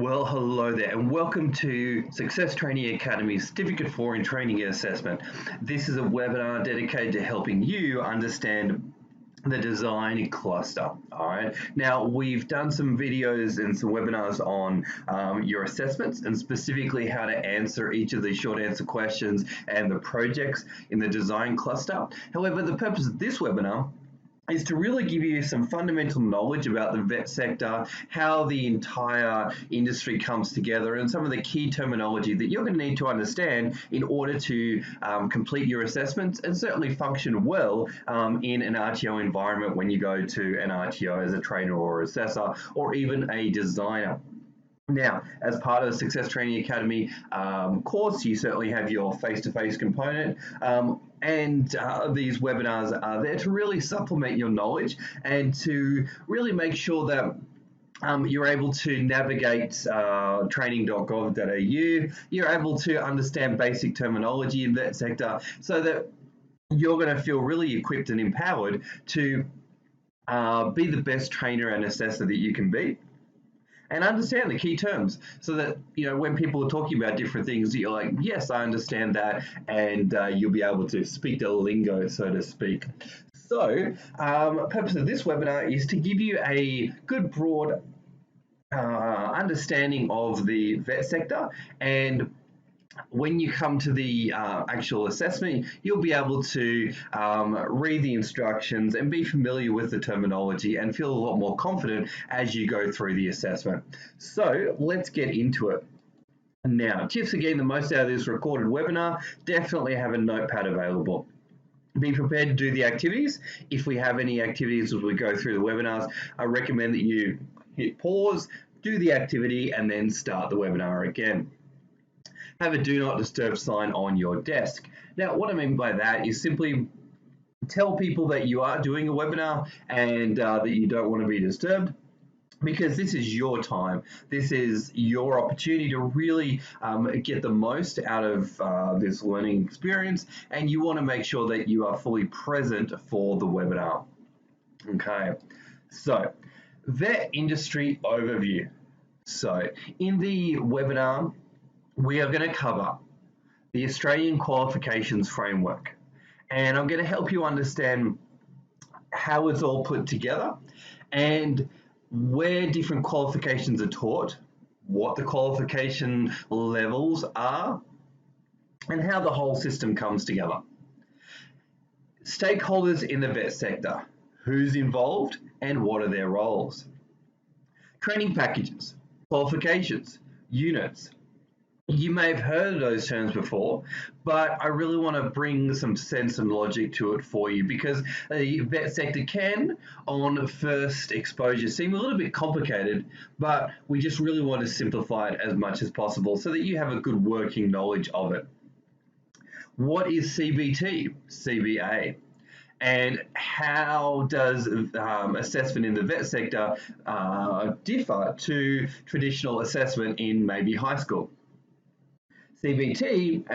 Well, hello there, and welcome to Success Training Academy's Certificate 4 in Training and Assessment. This is a webinar dedicated to helping you understand the design cluster. All right. Now, we've done some videos and some webinars on your assessments and specifically how to answer each of these short answer questions and the projects in the design cluster. However, the purpose of this webinar is to really give you some fundamental knowledge about the vet sector, how the entire industry comes together, and some of the key terminology that you're going to need to understand in order to complete your assessments and certainly function well in an RTO environment when you go to an RTO as a trainer or assessor or even a designer. Now, as part of the Success Training Academy course, you certainly have your face-to-face component, and these webinars are there to really supplement your knowledge and to really make sure that you're able to navigate training.gov.au, you're able to understand basic terminology in that sector so that you're going to feel really equipped and empowered to be the best trainer and assessor that you can be. And understand the key terms so that, when people are talking about different things, you're like, yes, I understand that, and you'll be able to speak the lingo, so to speak. So, purpose of this webinar is to give you a good broad understanding of the vet sector, and when you come to the actual assessment, you'll be able to read the instructions and be familiar with the terminology and feel a lot more confident as you go through the assessment. So let's get into it. Now, tips to getting the most out of this recorded webinar, definitely have a notepad available. Be prepared to do the activities. If we have any activities as we go through the webinars, I recommend that you hit pause, do the activity, and then start the webinar again. Have a do not disturb sign on your desk. Now, what I mean by that is simply tell people that you are doing a webinar and that you don't want to be disturbed, because this is your time. This is your opportunity to really get the most out of this learning experience, and you want to make sure that you are fully present for the webinar. Okay, so vet industry overview. So in the webinar, we are going to cover the Australian Qualifications Framework, and I'm going to help you understand how it's all put together and where different qualifications are taught, what the qualification levels are, and how the whole system comes together. Stakeholders in the vet sector, who's involved and what are their roles. Training packages, qualifications, units. You may have heard of those terms before, but I really want to bring some sense and logic to it for you, because the vet sector can, on first exposure, seem a little bit complicated, but we just really want to simplify it as much as possible so that you have a good working knowledge of it. What is CBT, CBA? And how does assessment in the vet sector differ to traditional assessment in maybe high school? CBT,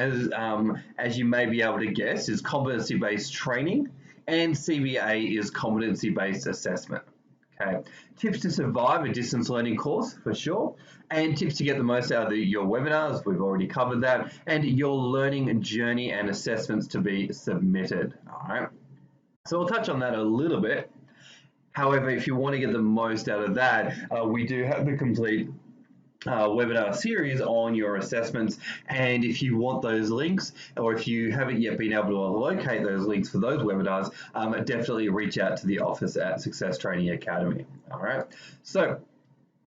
as you may be able to guess, is competency-based training, and CBA is competency-based assessment. Okay, tips to survive a distance learning course for sure, and tips to get the most out of your webinars, we've already covered that, and your learning journey and assessments to be submitted. All right, so we'll touch on that a little bit. However, if you want to get the most out of that, we do have the complete webinar series on your assessments, and if you want those links, or if you haven't yet been able to locate those links for those webinars, definitely reach out to the office at Success Training Academy. All right, so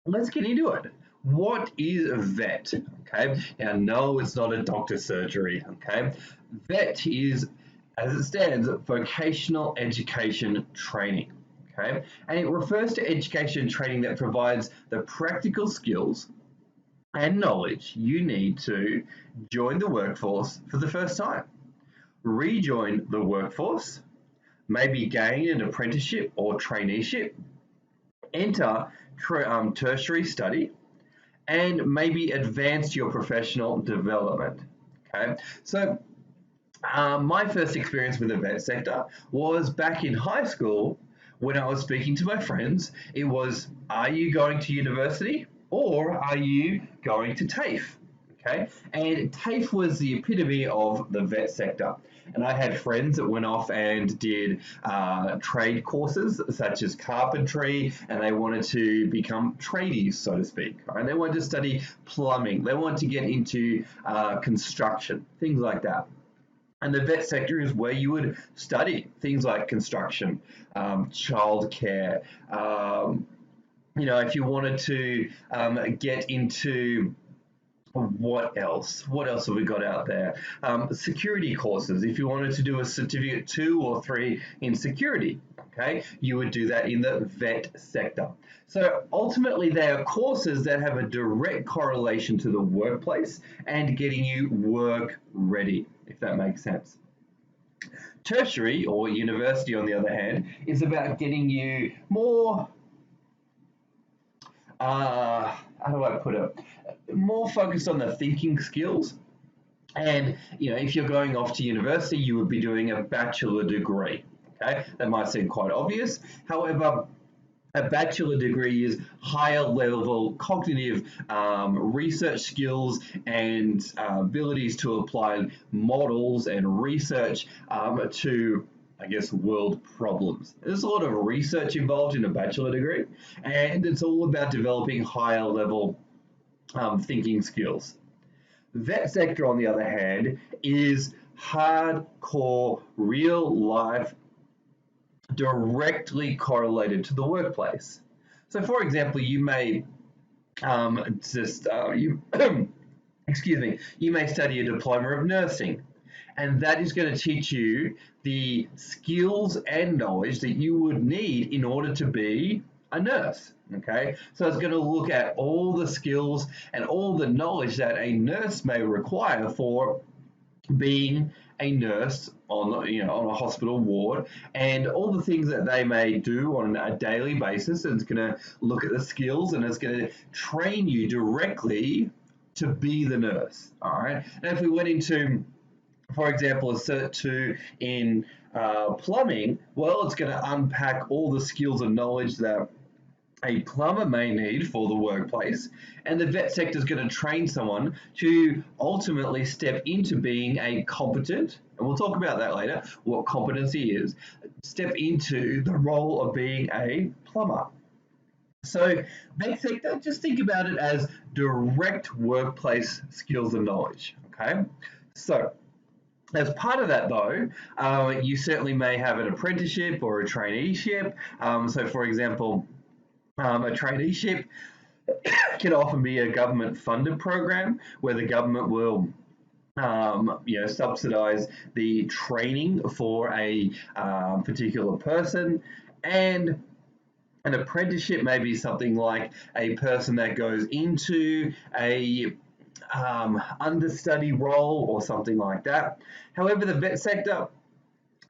let's get into it. What is a vet? Okay, now no, it's not a doctor's surgery. Okay, vet is, as it stands, vocational education training. Okay, and it refers to education and training that provides the practical skills and knowledge you need to join the workforce for the first time, rejoin the workforce, maybe gain an apprenticeship or traineeship, enter tertiary study, and maybe advance your professional development. Okay, so my first experience with the vet sector was back in high school when I was speaking to my friends. It was, are you going to university? or are you going to TAFE? Okay, and TAFE was the epitome of the vet sector. And I had friends that went off and did trade courses such as carpentry, and they wanted to become tradies, so to speak. Right? They wanted to study plumbing, they wanted to get into construction, things like that. And the vet sector is where you would study things like construction, childcare. If you wanted to get into what else? What else have we got out there? Security courses. If you wanted to do a certificate 2 or 3 in security, okay, you would do that in the vet sector. So ultimately, they are courses that have a direct correlation to the workplace and getting you work ready, if that makes sense. Tertiary or university, on the other hand, is about getting you more how do I put it? More focused on the thinking skills. And if you're going off to university, you would be doing a bachelor degree. Okay, that might seem quite obvious. However, a bachelor degree is higher level cognitive research skills and abilities to apply models and research to, I guess, world problems. There's a lot of research involved in a bachelor degree, and it's all about developing higher level thinking skills. Vet sector, on the other hand, is hardcore, real life, directly correlated to the workplace. So, for example, you may excuse me, you may study a diploma of nursing, and that is going to teach you the skills and knowledge that you would need in order to be a nurse. Okay, so it's going to look at all the skills and all the knowledge that a nurse may require for being a nurse on a hospital ward, and all the things that they may do on a daily basis. And it's going to look at the skills, and it's going to train you directly to be the nurse. All right, and if we went into, for example, a Cert 2 in plumbing, well, it's going to unpack all the skills and knowledge that a plumber may need for the workplace, and the vet sector is going to train someone to ultimately step into being a competent, and we'll talk about that later, what competency is, step into the role of being a plumber. So vet sector, just think about it as direct workplace skills and knowledge, okay? So as part of that, though, you certainly may have an apprenticeship or a traineeship. So, for example, a traineeship can often be a government-funded program where the government will subsidize the training for a particular person. And an apprenticeship may be something like a person that goes into a understudy role or something like that. However, the vet sector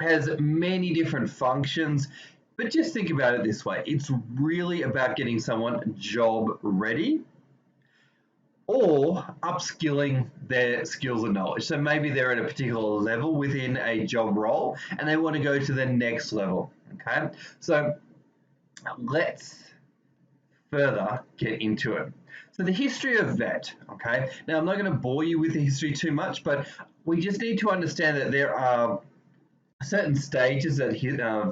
has many different functions. But just think about it this way. It's really about getting someone job ready or upskilling their skills and knowledge. So maybe they're at a particular level within a job role and they want to go to the next level. Okay, so let's further get into it. So the history of vet, okay? Now I'm not going to bore you with the history too much, but we just need to understand that there are certain stages that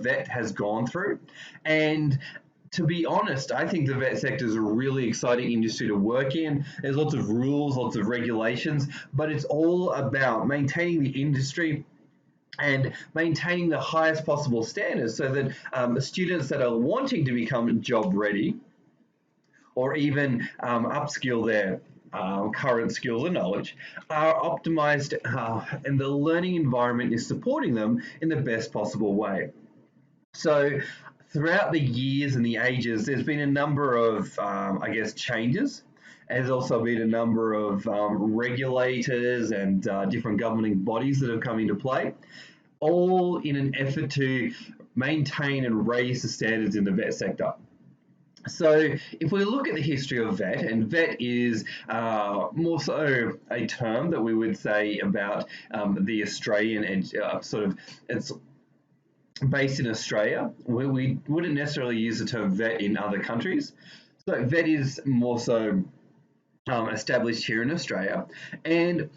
vet has gone through. And to be honest, I think the vet sector is a really exciting industry to work in. There's lots of rules, lots of regulations, but it's all about maintaining the industry and maintaining the highest possible standards so that the students that are wanting to become job ready or even upskill their current skills and knowledge are optimized and the learning environment is supporting them in the best possible way. So throughout the years and the ages, there's been a number of, changes. There's also been a number of regulators and different governing bodies that have come into play, all in an effort to maintain and raise the standards in the vet sector. So if we look at the history of vet, and vet is more so a term that we would say about the Australian and it's based in Australia. We wouldn't necessarily use the term vet in other countries. So vet is more so established here in Australia, and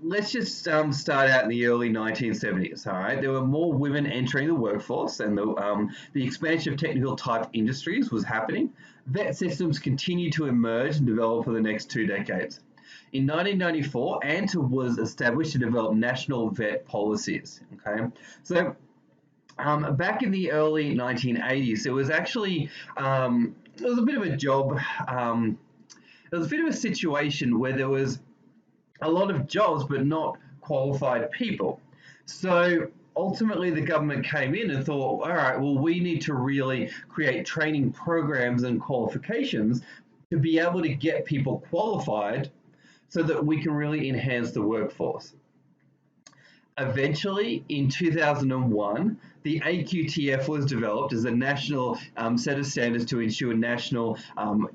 let's just start out in the early 1970s. All right, there were more women entering the workforce, and the expansion of technical type industries was happening. Vet systems continued to emerge and develop for the next 2 decades. In 1994, ANTA was established to develop national vet policies. Okay, so back in the early 1980s, it was actually it was a bit of a job. It was a bit of a situation where there was a lot of jobs but not qualified people. So ultimately, the government came in and thought, all right, well, we need to really create training programs and qualifications to be able to get people qualified so that we can really enhance the workforce. Eventually, in 2001, the AQTF was developed as a national set of standards to ensure national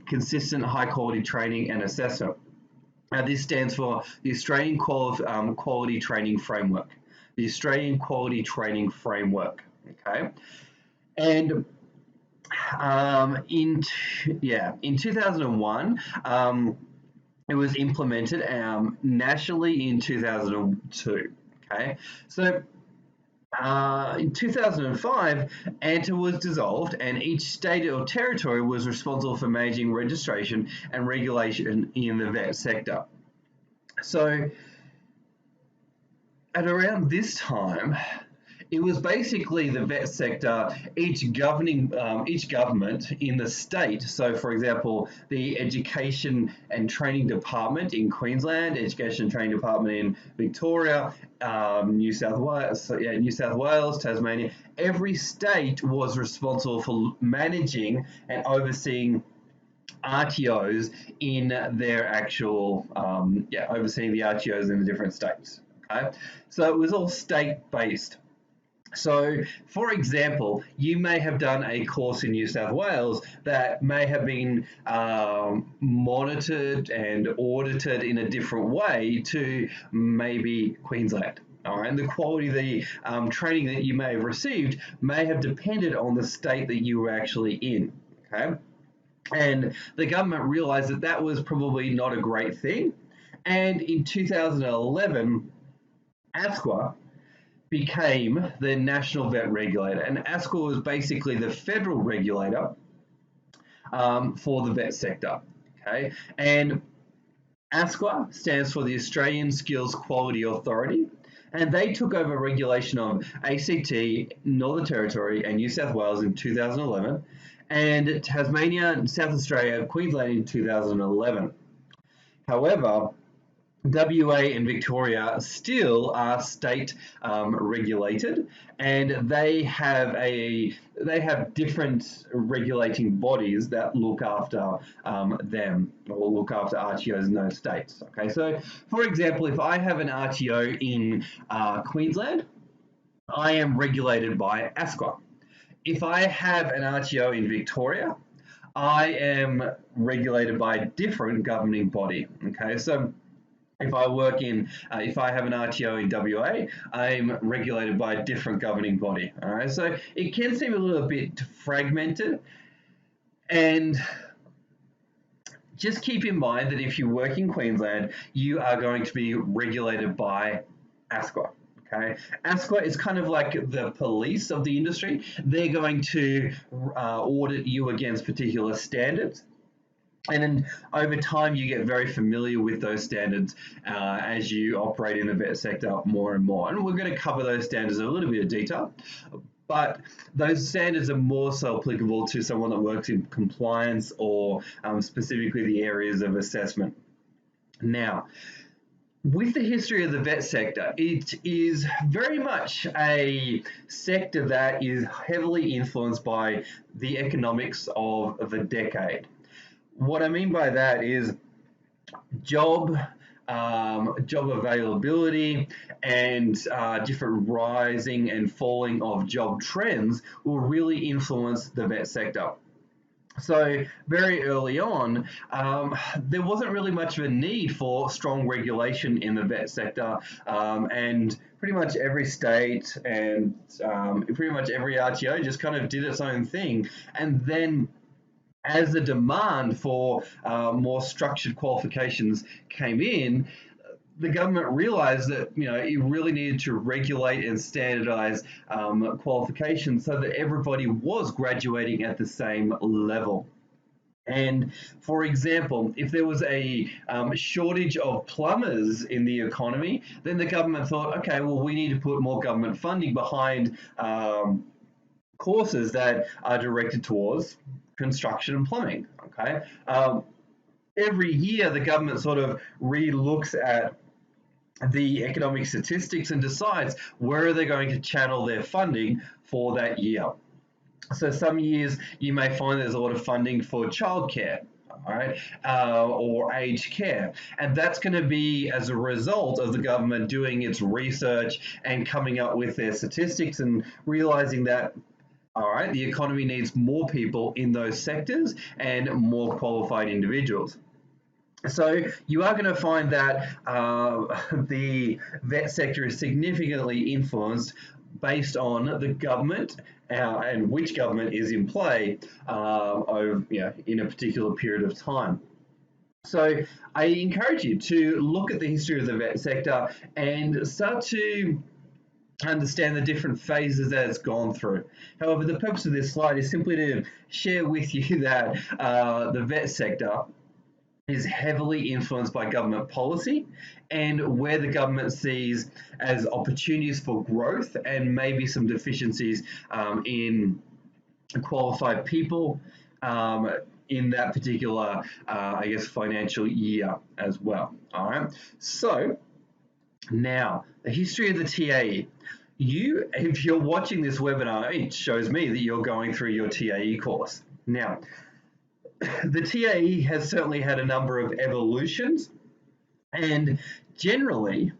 consistent high quality training and assessment. This stands for the Australian Quality Training Framework. The Australian Quality Training Framework. Okay, and in 2001, it was implemented nationally in 2002. Okay, so in 2005, ANTA was dissolved, and each state or territory was responsible for managing registration and regulation in the vet sector. So, at around this time, it was basically the vet sector, each government in the state. So, for example, the Education and Training Department in Queensland, Education and Training Department in Victoria, New South Wales, Tasmania. Every state was responsible for managing and overseeing RTOs in their actual, overseeing the RTOs in the different states. Okay, so it was all state based. So, for example, you may have done a course in New South Wales that may have been monitored and audited in a different way to maybe Queensland. All right, and the quality of the training that you may have received may have depended on the state that you were actually in. Okay, and the government realised that that was probably not a great thing. And in 2011, ASQA became the national vet regulator, and ASQA was basically the federal regulator for the vet sector. Okay, and ASQA stands for the Australian Skills Quality Authority, and they took over regulation of ACT, Northern Territory, and New South Wales in 2011, and Tasmania, South Australia, Queensland in 2011. However, WA and Victoria still are state regulated, and they have different regulating bodies that look after them or look after RTOs in those states. Okay, so for example, if I have an RTO in Queensland, I am regulated by ASQA. If I have an RTO in Victoria, I am regulated by a different governing body. Okay, so if I have an RTO in WA, I'm regulated by a different governing body. All right, so it can seem a little bit fragmented, and just keep in mind that if you work in Queensland, you are going to be regulated by ASQA. Okay, ASQA is kind of like the police of the industry. They're going to audit you against particular standards. And then over time, you get very familiar with those standards as you operate in the vet sector more and more. And we're going to cover those standards in a little bit of detail. But those standards are more so applicable to someone that works in compliance or specifically the areas of assessment. Now, with the history of the vet sector, it is very much a sector that is heavily influenced by the economics of the decade. What I mean by that is job availability and different rising and falling of job trends will really influence the vet sector. So very early on, there wasn't really much of a need for strong regulation in the vet sector, and pretty much every state and pretty much every RTO just kind of did its own thing. And then as the demand for more structured qualifications came in, the government realized that it really needed to regulate and standardize qualifications so that everybody was graduating at the same level. And for example, if there was a shortage of plumbers in the economy, then the government thought, okay, well, we need to put more government funding behind courses that are directed towards construction and plumbing. Okay, every year the government sort of re-looks at the economic statistics and decides where are they going to channel their funding for that year. So some years you may find there's a lot of funding for childcare, all right, or aged care, and that's going to be as a result of the government doing its research and coming up with their statistics and realizing that, all right, the economy needs more people in those sectors and more qualified individuals. So you are going to find that the vet sector is significantly influenced based on the government and which government is in play over, in a particular period of time. So I encourage you to look at the history of the vet sector and start to understand the different phases that it's gone through. However, the purpose of this slide is simply to share with you that the vet sector is heavily influenced by government policy and where the government sees as opportunities for growth and maybe some deficiencies in qualified people in that particular, financial year as well. All right. So now the history of the TAE. If you're watching this webinar, it shows me that you're going through your TAE course. Now, the TAE has certainly had a number of evolutions, and generally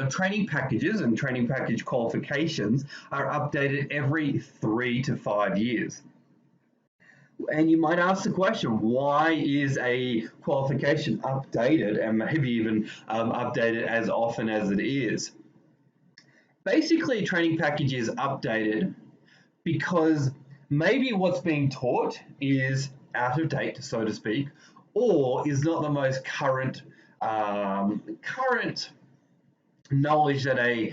training packages and training package qualifications are updated every 3 to 5 years. And you might ask the question, why is a qualification updated and maybe even updated as often as it is? Basically, a training package is updated because maybe what's being taught is out of date, so to speak, or is not the most current knowledge that a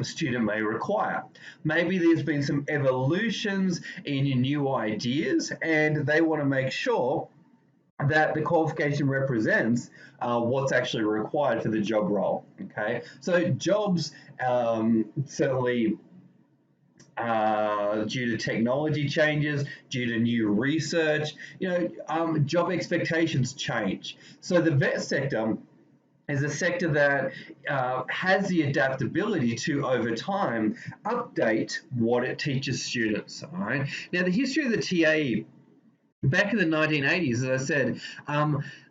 student may require. Maybe there's been some evolutions in new ideas, and they want to make sure that the qualification represents what's actually required for the job role. Okay, so jobs certainly. Due to technology changes, due to new research, job expectations change. So the vet sector is a sector that has the adaptability to, over time, update what it teaches students. All right. Now, the history of the TAE. Back in the 1980s, as I said,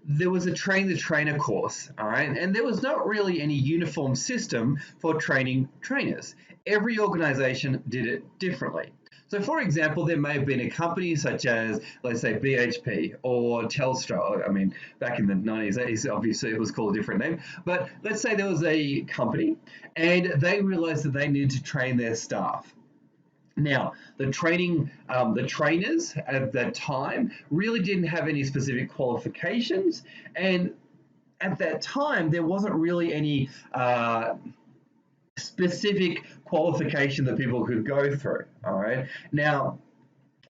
there was a train the trainer course, all right, and there was not really any uniform system for training trainers. Every organization did it differently. So, for example, there may have been a company such as, let's say, BHP or Telstra. I mean, back in the 90s, obviously it was called a different name. But let's say there was a company and they realized that they needed to train their staff. Now, the trainers at that time really didn't have any specific qualifications, and at that time there wasn't really any specific qualification that people could go through. All right. Now,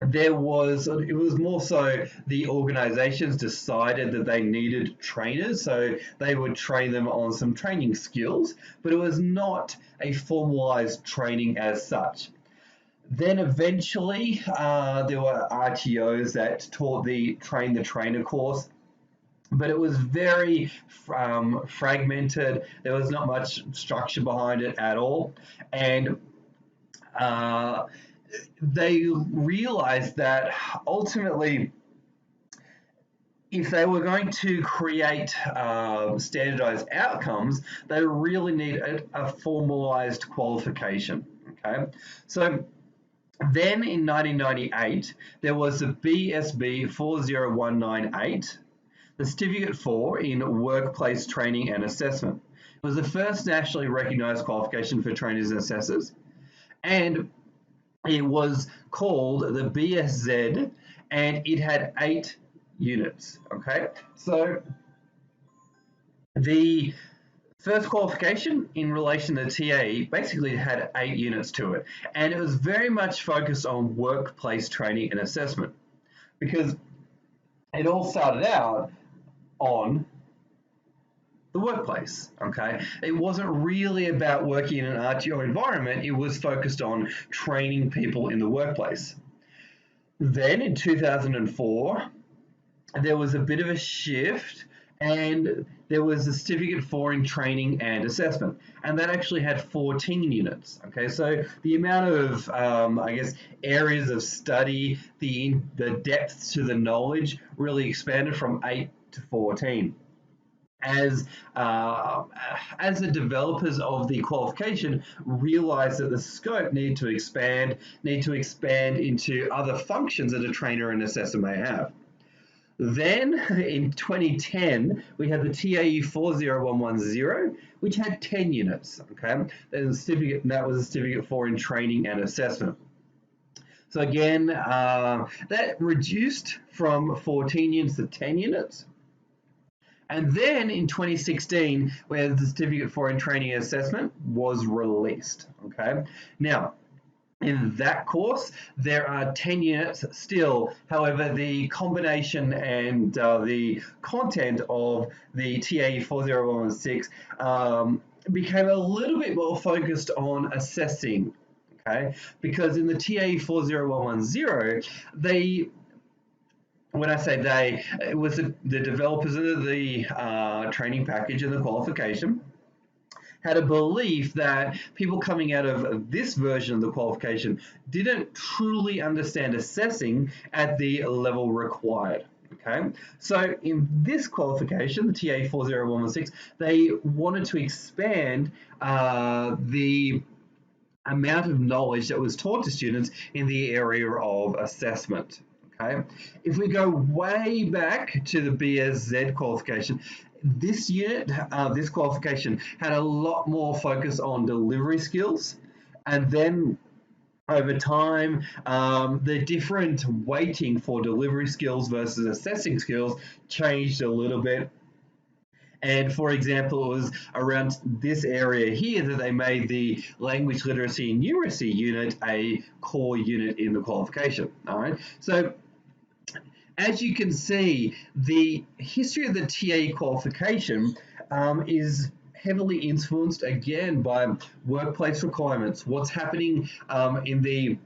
it was more so the organizations decided that they needed trainers, so they would train them on some training skills, but it was not a formalized training as such. Then eventually there were RTOs that taught the train the trainer course, but it was very fragmented. There was not much structure behind it at all. And they realized that ultimately, if they were going to create standardized outcomes, they really need a formalized qualification. Okay, so then in 1998, there was the BSB 40198, the Certificate 4 in Workplace Training and Assessment. It was the first nationally recognized qualification for trainers and assessors, and it was called the BSZ and it had 8 units. Okay, so the first qualification in relation to TAE basically had 8 units to it, and it was very much focused on workplace training and assessment because it all started out on the workplace. Okay, it wasn't really about working in an RTO environment, it was focused on training people in the workplace. Then in 2004, there was a bit of a shift, and there was a certificate for in training and assessment, and that actually had 14 units. Okay, so the amount of I guess areas of study, the depth to the knowledge really expanded from 8 to 14. as as the developers of the qualification realize that the scope need to expand into other functions that a trainer and assessor may have. Then in 2010, we had the TAEU 40110, which had 10 units. Okay, that was a certificate for in training and assessment. So again, that reduced from 14 units to 10 units. And then in 2016, where the certificate for in training and assessment was released. Okay, now in that course, there are 10 units still. However, the combination and the content of the TAE 40116 became a little bit more focused on assessing. Okay, because in the TAE 40110, when I say they, it was the developers of the training package and the qualification had a belief that people coming out of this version of the qualification didn't truly understand assessing at the level required. Okay, so in this qualification, the TA 40116, they wanted to expand the amount of knowledge that was taught to students in the area of assessment. Okay, if we go way back to the BSZ qualification, this qualification had a lot more focus on delivery skills, and then over time, the different weighting for delivery skills versus assessing skills changed a little bit. And for example, it was around this area here that they made the language literacy and numeracy unit a core unit in the qualification. All right, so as you can see, the history of the TA qualification is heavily influenced again by workplace requirements, what's happening in the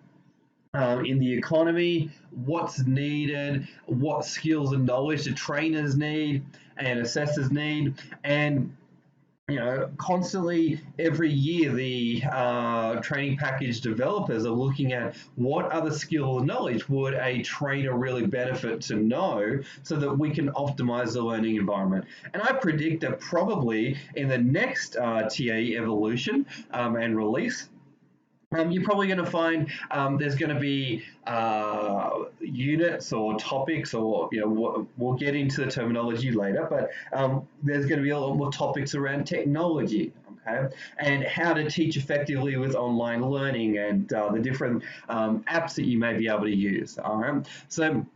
economy, what's needed, what skills and knowledge the trainers need and assessors need, and constantly every year the training package developers are looking at what other skill and knowledge would a trainer really benefit to know so that we can optimize the learning environment. And I predict that probably in the next TA evolution and release, you're probably going to find there's going to be units or topics, or we'll get into the terminology later, but there's going to be a lot more topics around technology, okay, and how to teach effectively with online learning and the different apps that you may be able to use. All right, so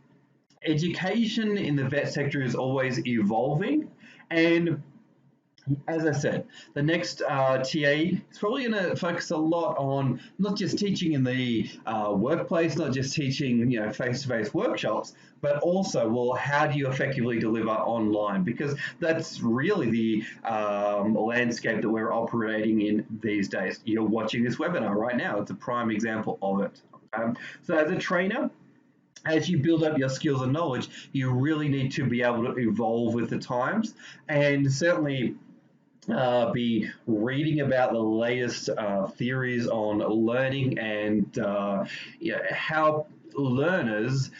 education in the vet sector is always evolving, and as I said, the next TA is probably going to focus a lot on not just teaching in the workplace, not just teaching face-to-face workshops, but also, well, how do you effectively deliver online? Because that's really the landscape that we're operating in these days. You're watching this webinar right now. It's a prime example of it. So as a trainer, as you build up your skills and knowledge, you really need to be able to evolve with the times, and certainly be reading about the latest theories on learning and how learners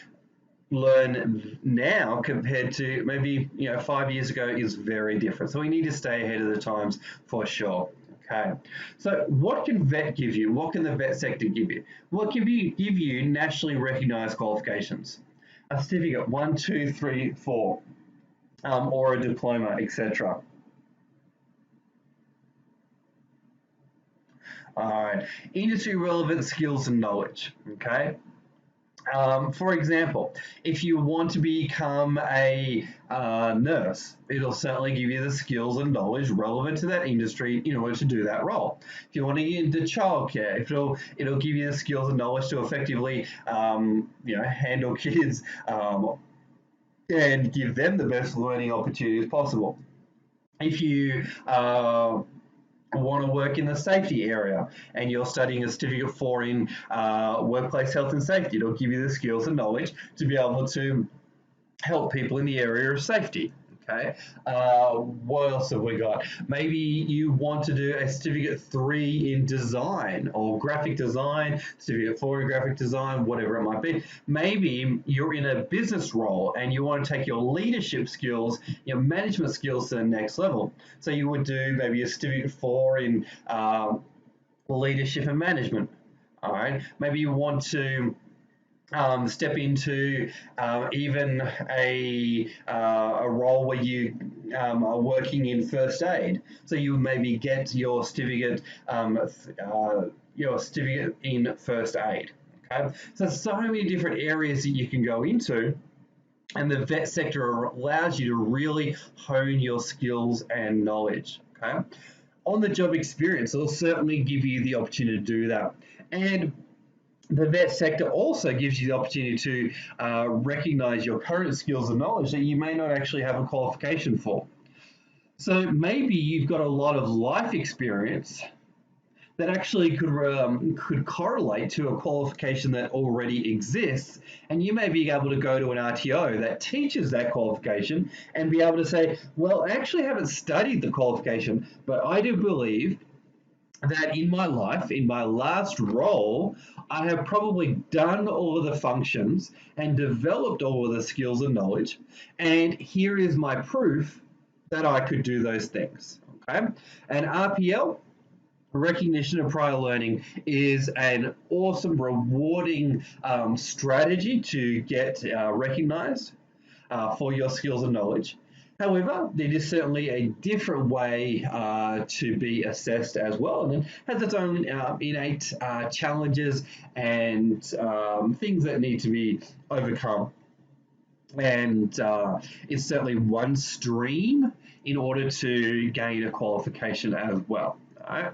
learn now compared to maybe 5 years ago is very different. So we need to stay ahead of the times for sure. Okay, so what can vet give you? What can the vet sector give you? What can give you nationally recognized qualifications? A certificate, 1, 2, 3, 4, or a diploma, etc. All right, industry relevant skills and knowledge. Okay, For example, if you want to become a nurse, it'll certainly give you the skills and knowledge relevant to that industry in order to do that role. If you want to get into childcare, it'll give you the skills and knowledge to effectively handle kids and give them the best learning opportunities possible. If you want to work in the safety area and you're studying a certificate for in workplace health and safety, it'll give you the skills and knowledge to be able to help people in the area of safety. Okay. What else have we got? Maybe you want to do a certificate 3 in design or graphic design, certificate 4 in graphic design, whatever it might be. Maybe you're in a business role and you want to take your leadership skills, your management skills to the next level. So you would do maybe a certificate 4 in leadership and management. All right. Maybe you want to step into even a role where you are working in first aid. So you maybe get your certificate in first aid. Okay, so many different areas that you can go into. And the vet sector allows you to really hone your skills and knowledge. Okay, on the job experience, it'll certainly give you the opportunity to do that. And the vet sector also gives you the opportunity to recognize your current skills and knowledge that you may not actually have a qualification for. So maybe you've got a lot of life experience that actually could correlate to a qualification that already exists, and you may be able to go to an RTO that teaches that qualification and be able to say, well, I actually haven't studied the qualification, but I do believe that in my life, in my last role, I have probably done all of the functions and developed all of the skills and knowledge. And here is my proof that I could do those things. Okay. And RPL, recognition of prior learning, is an awesome, rewarding strategy to get recognized for your skills and knowledge. However, it is certainly a different way to be assessed as well, and it has its own innate challenges and things that need to be overcome. And it's certainly one stream in order to gain a qualification as well. All right?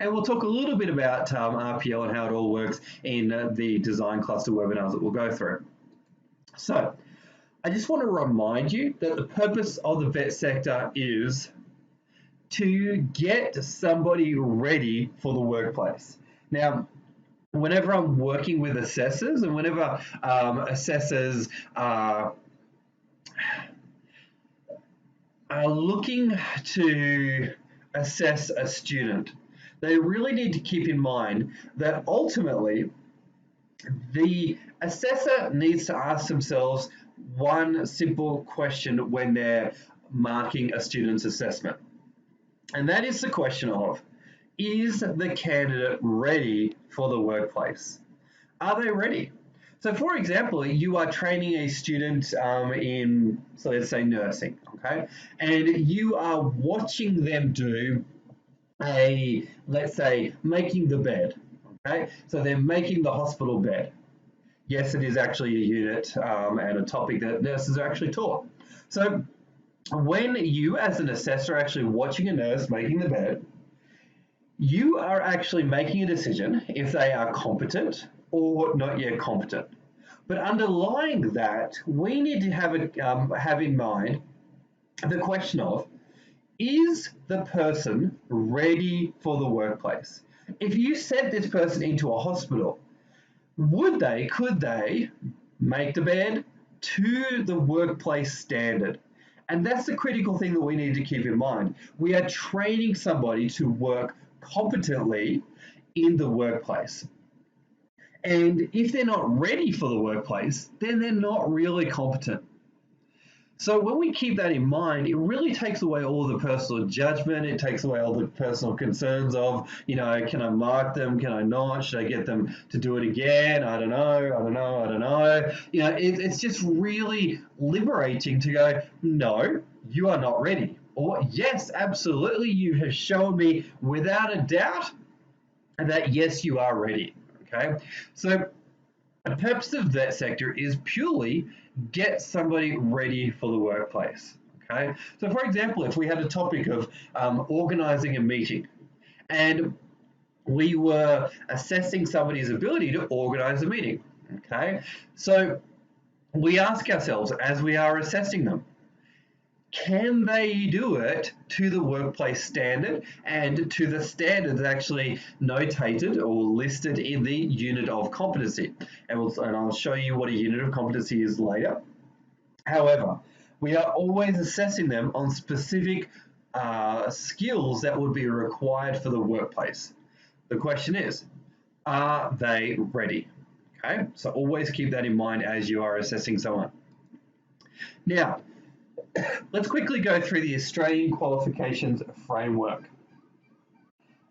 And we'll talk a little bit about RPL and how it all works in the design cluster webinars that we'll go through. So, I just want to remind you that the purpose of the vet sector is to get somebody ready for the workplace. Now, whenever I'm working with assessors and whenever assessors are looking to assess a student, they really need to keep in mind that ultimately the assessor needs to ask themselves one simple question when they're marking a student's assessment. And that is the question of, is the candidate ready for the workplace? Are they ready? So for example, you are training a student in, so let's say nursing, okay? And you are watching them do let's say, making the bed, okay? So they're making the hospital bed. Yes, it is actually a unit and a topic that nurses are actually taught. So when you as an assessor are actually watching a nurse making the bed, you are actually making a decision if they are competent or not yet competent. But underlying that, we need to have in mind the question of, is the person ready for the workplace? If you sent this person into a hospital, could they make the bed to the workplace standard? And that's the critical thing that we need to keep in mind. We are training somebody to work competently in the workplace. And if they're not ready for the workplace, then they're not really competent. So when we keep that in mind, it really takes away all the personal judgment. It takes away all the personal concerns of, can I mark them? Can I not? Should I get them to do it again? I don't know. It's just really liberating to go, no, you are not ready. Or yes, absolutely, you have shown me without a doubt that yes, you are ready. Okay, so The purpose of that sector is purely get somebody ready for the workplace. Okay, so for example, if we had a topic of organizing a meeting and we were assessing somebody's ability to organize a meeting, okay, so we ask ourselves as we are assessing them, can they do it to the workplace standard and to the standards actually notated or listed in the unit of competency? And I'll show you what a unit of competency is later. However, we are always assessing them on specific skills that would be required for the workplace. The question is, are they ready? Okay, so always keep that in mind as you are assessing someone. Now, let's quickly go through the Australian Qualifications Framework.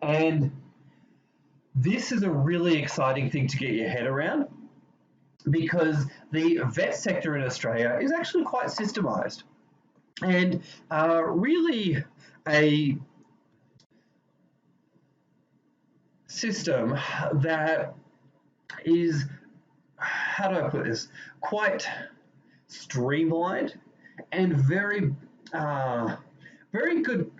And this is a really exciting thing to get your head around because the vet sector in Australia is actually quite systemised and really a system that is, how do I put this, quite streamlined and very good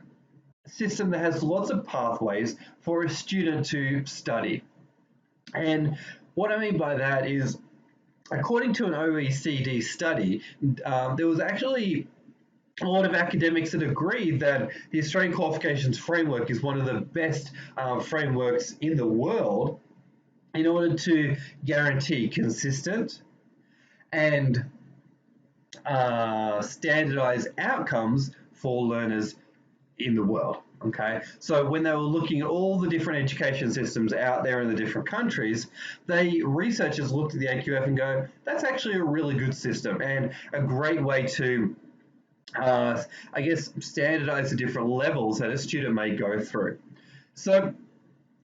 system that has lots of pathways for a student to study. And what I mean by that is, according to an OECD study, there was actually a lot of academics that agreed that the Australian Qualifications Framework is one of the best frameworks in the world in order to guarantee consistent and standardized outcomes for learners in the world. Okay, so when they were looking at all the different education systems out there in the different countries, researchers looked at the AQF and go, that's actually a really good system and a great way to I guess standardize the different levels that a student may go through. So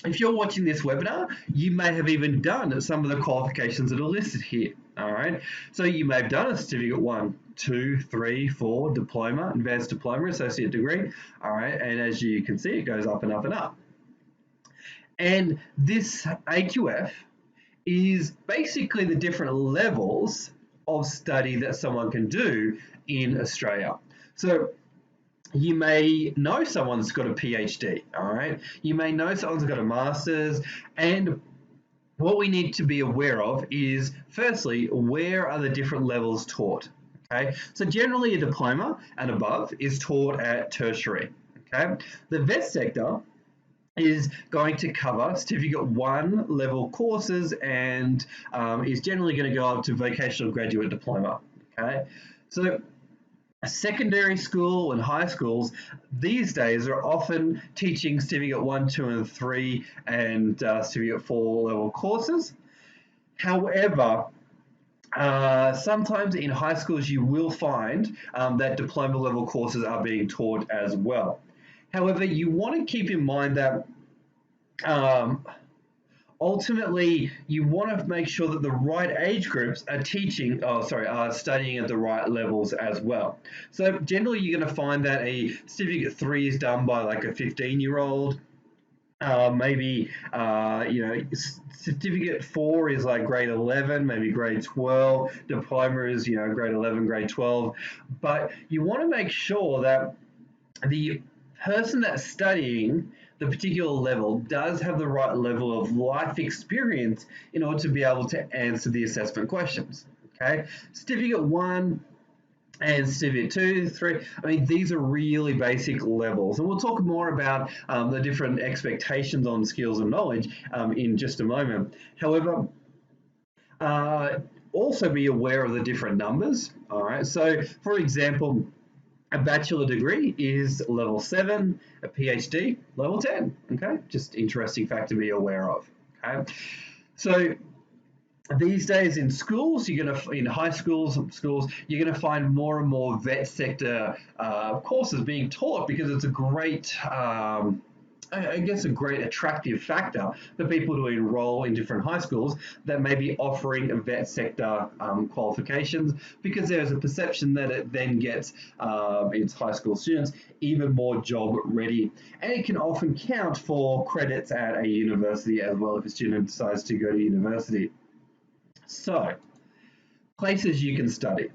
if you're watching this webinar, you may have even done some of the qualifications that are listed here. All right, so you may have done a certificate 1, 2, 3, 4, diploma, advanced diploma, associate degree. All right, and as you can see, it goes up and up and up. And this AQF is basically the different levels of study that someone can do in Australia. So you may know someone's got a PhD, all right? You may know someone's got a master's, and what we need to be aware of is, firstly, where are the different levels taught, okay? So generally a diploma and above is taught at tertiary, okay? The vet sector is going to cover certificate 1 level courses and is generally going to go up to vocational graduate diploma, okay? So secondary school and high schools these days are often teaching certificate 1, 2, and 3 and certificate 4 level courses. However, sometimes in high schools you will find that diploma level courses are being taught as well. However, you want to keep in mind that ultimately, you want to make sure that the right age groups are studying at the right levels as well. So generally, you're going to find that a certificate 3 is done by like a 15-year-old. Certificate 4 is like grade 11, maybe grade 12. Diploma is, grade 11, grade 12. But you want to make sure that the person that's studying the particular level does have the right level of life experience in order to be able to answer the assessment questions. Okay, certificate 1 and certificate 2, 3, I mean, these are really basic levels. And we'll talk more about the different expectations on skills and knowledge in just a moment. However, also be aware of the different numbers. All right, so for example, a bachelor degree is level 7, a PhD level 10. Okay, just interesting fact to be aware of. Okay, so these days in schools, in high schools, you're going to find more and more vet sector courses being taught because it's a great. I guess a great attractive factor for people to enroll in different high schools that may be offering a vet sector qualifications, because there's a perception that it then gets its high school students even more job ready. And it can often count for credits at a university as well if a student decides to go to university. So, places you can study.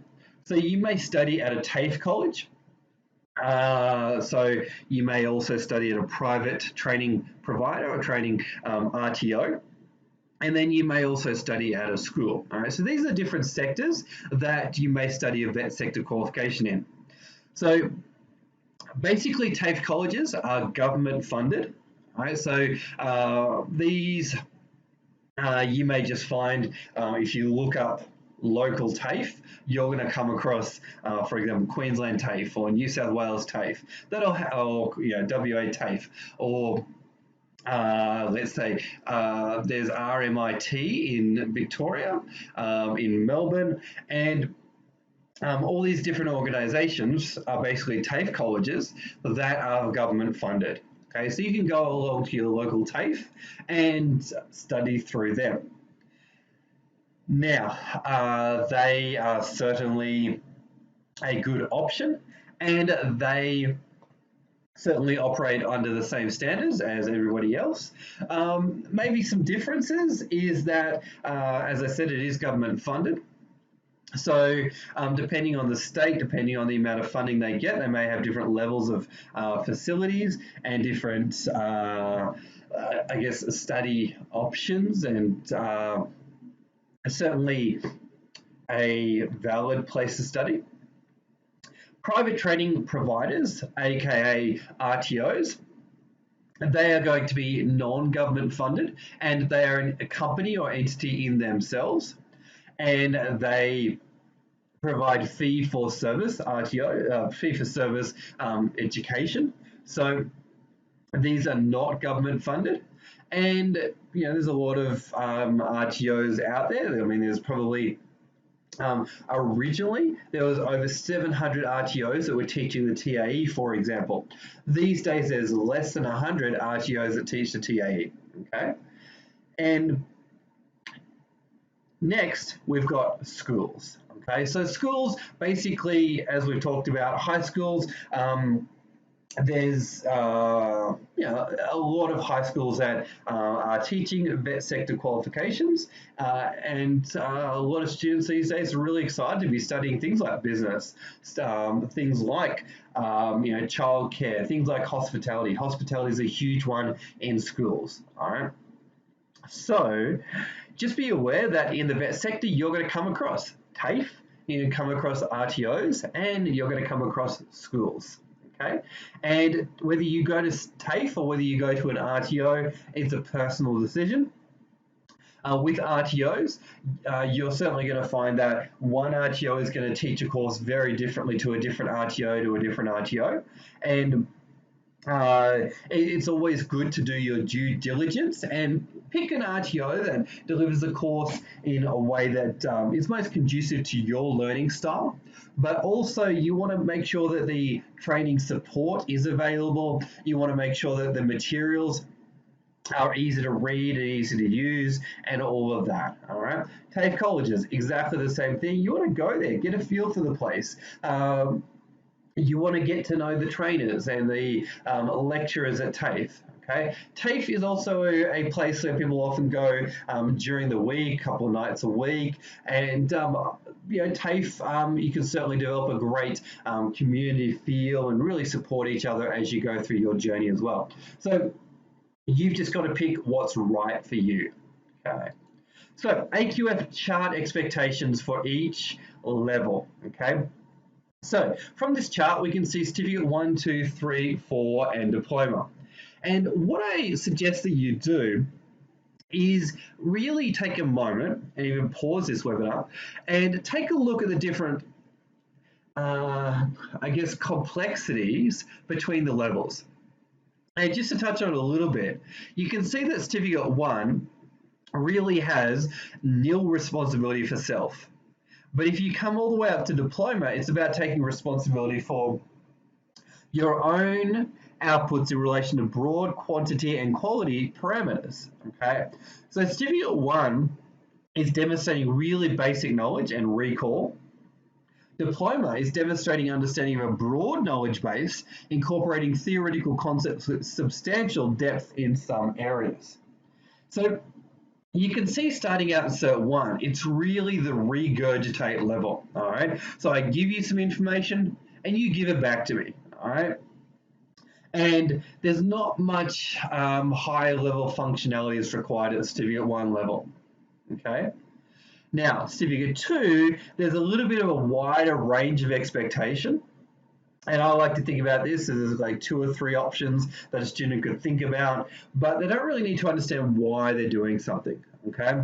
So you may study at a TAFE college. So you may also study at a private training provider or training RTO. And then you may also study at a school. All right. So these are different sectors that you may study a vet sector qualification in. So basically, TAFE colleges are government funded. All right. So these you may just find if you look up local TAFE, you're going to come across, for example, Queensland TAFE or New South Wales TAFE, or WA TAFE, or let's say there's RMIT in Victoria, in Melbourne, and all these different organisations are basically TAFE colleges that are government funded. Okay, so you can go along to your local TAFE and study through them. Now, they are certainly a good option, and they certainly operate under the same standards as everybody else. Maybe some differences is that, as I said, it is government funded. So depending on the state, depending on the amount of funding they get, they may have different levels of facilities and different, I guess, study options, and certainly a valid place to study. Private training providers, aka RTOs, they are going to be non-government funded, and they are a company or entity in themselves, and they provide fee-for-service RTO, fee-for-service education. So these are not government funded, and there's a lot of RTOs out there. I mean, there's probably originally, there was over 700 RTOs that were teaching the TAE, for example. These days, there's less than 100 RTOs that teach the TAE. Okay, and next we've got schools. Okay, so schools, basically, as we've talked about, high schools. There's a lot of high schools that are teaching vet sector qualifications, and a lot of students these days are really excited to be studying things like business, things like childcare, things like hospitality. Hospitality is a huge one in schools. All right, so just be aware that in the vet sector you're going to come across TAFE, you're going to come across RTOs, and you're going to come across schools. Okay, and whether you go to TAFE or whether you go to an RTO, it's a personal decision. With RTOs, you're certainly going to find that one RTO is going to teach a course very differently to a different RTO to a different RTO, and it's always good to do your due diligence and pick an RTO that delivers the course in a way that is most conducive to your learning style. But also you want to make sure that the training support is available. You want to make sure that the materials are easy to read and easy to use and all of that. All right. TAFE colleges, exactly the same thing. You want to go there, get a feel for the place. You want to get to know the trainers and the lecturers at TAFE. Okay, TAFE is also a place where people often go during the week, a couple of nights a week, and TAFE, you can certainly develop a great community feel and really support each other as you go through your journey as well. So you've just got to pick what's right for you. Okay. So AQF chart expectations for each level. Okay. So from this chart, we can see certificate 1, 2, 3, 4, and diploma. And what I suggest that you do is really take a moment and even pause this webinar and take a look at the different, complexities between the levels. And just to touch on it a little bit, you can see that certificate 1 really has nil responsibility for self. But if you come all the way up to diploma, it's about taking responsibility for your own outputs in relation to broad quantity and quality parameters. Okay, so certificate 1 is demonstrating really basic knowledge and recall. Diploma is demonstrating understanding of a broad knowledge base, incorporating theoretical concepts with substantial depth in some areas. So you can see starting out in Cert 1, it's really the regurgitate level, all right? So I give you some information and you give it back to me, all right? And there's not much higher level functionality that's required at Certificate 1 level, okay? Now, Certificate 2, there's a little bit of a wider range of expectation. And I like to think about this as like 2 or 3 options that a student could think about, but they don't really need to understand why they're doing something, okay?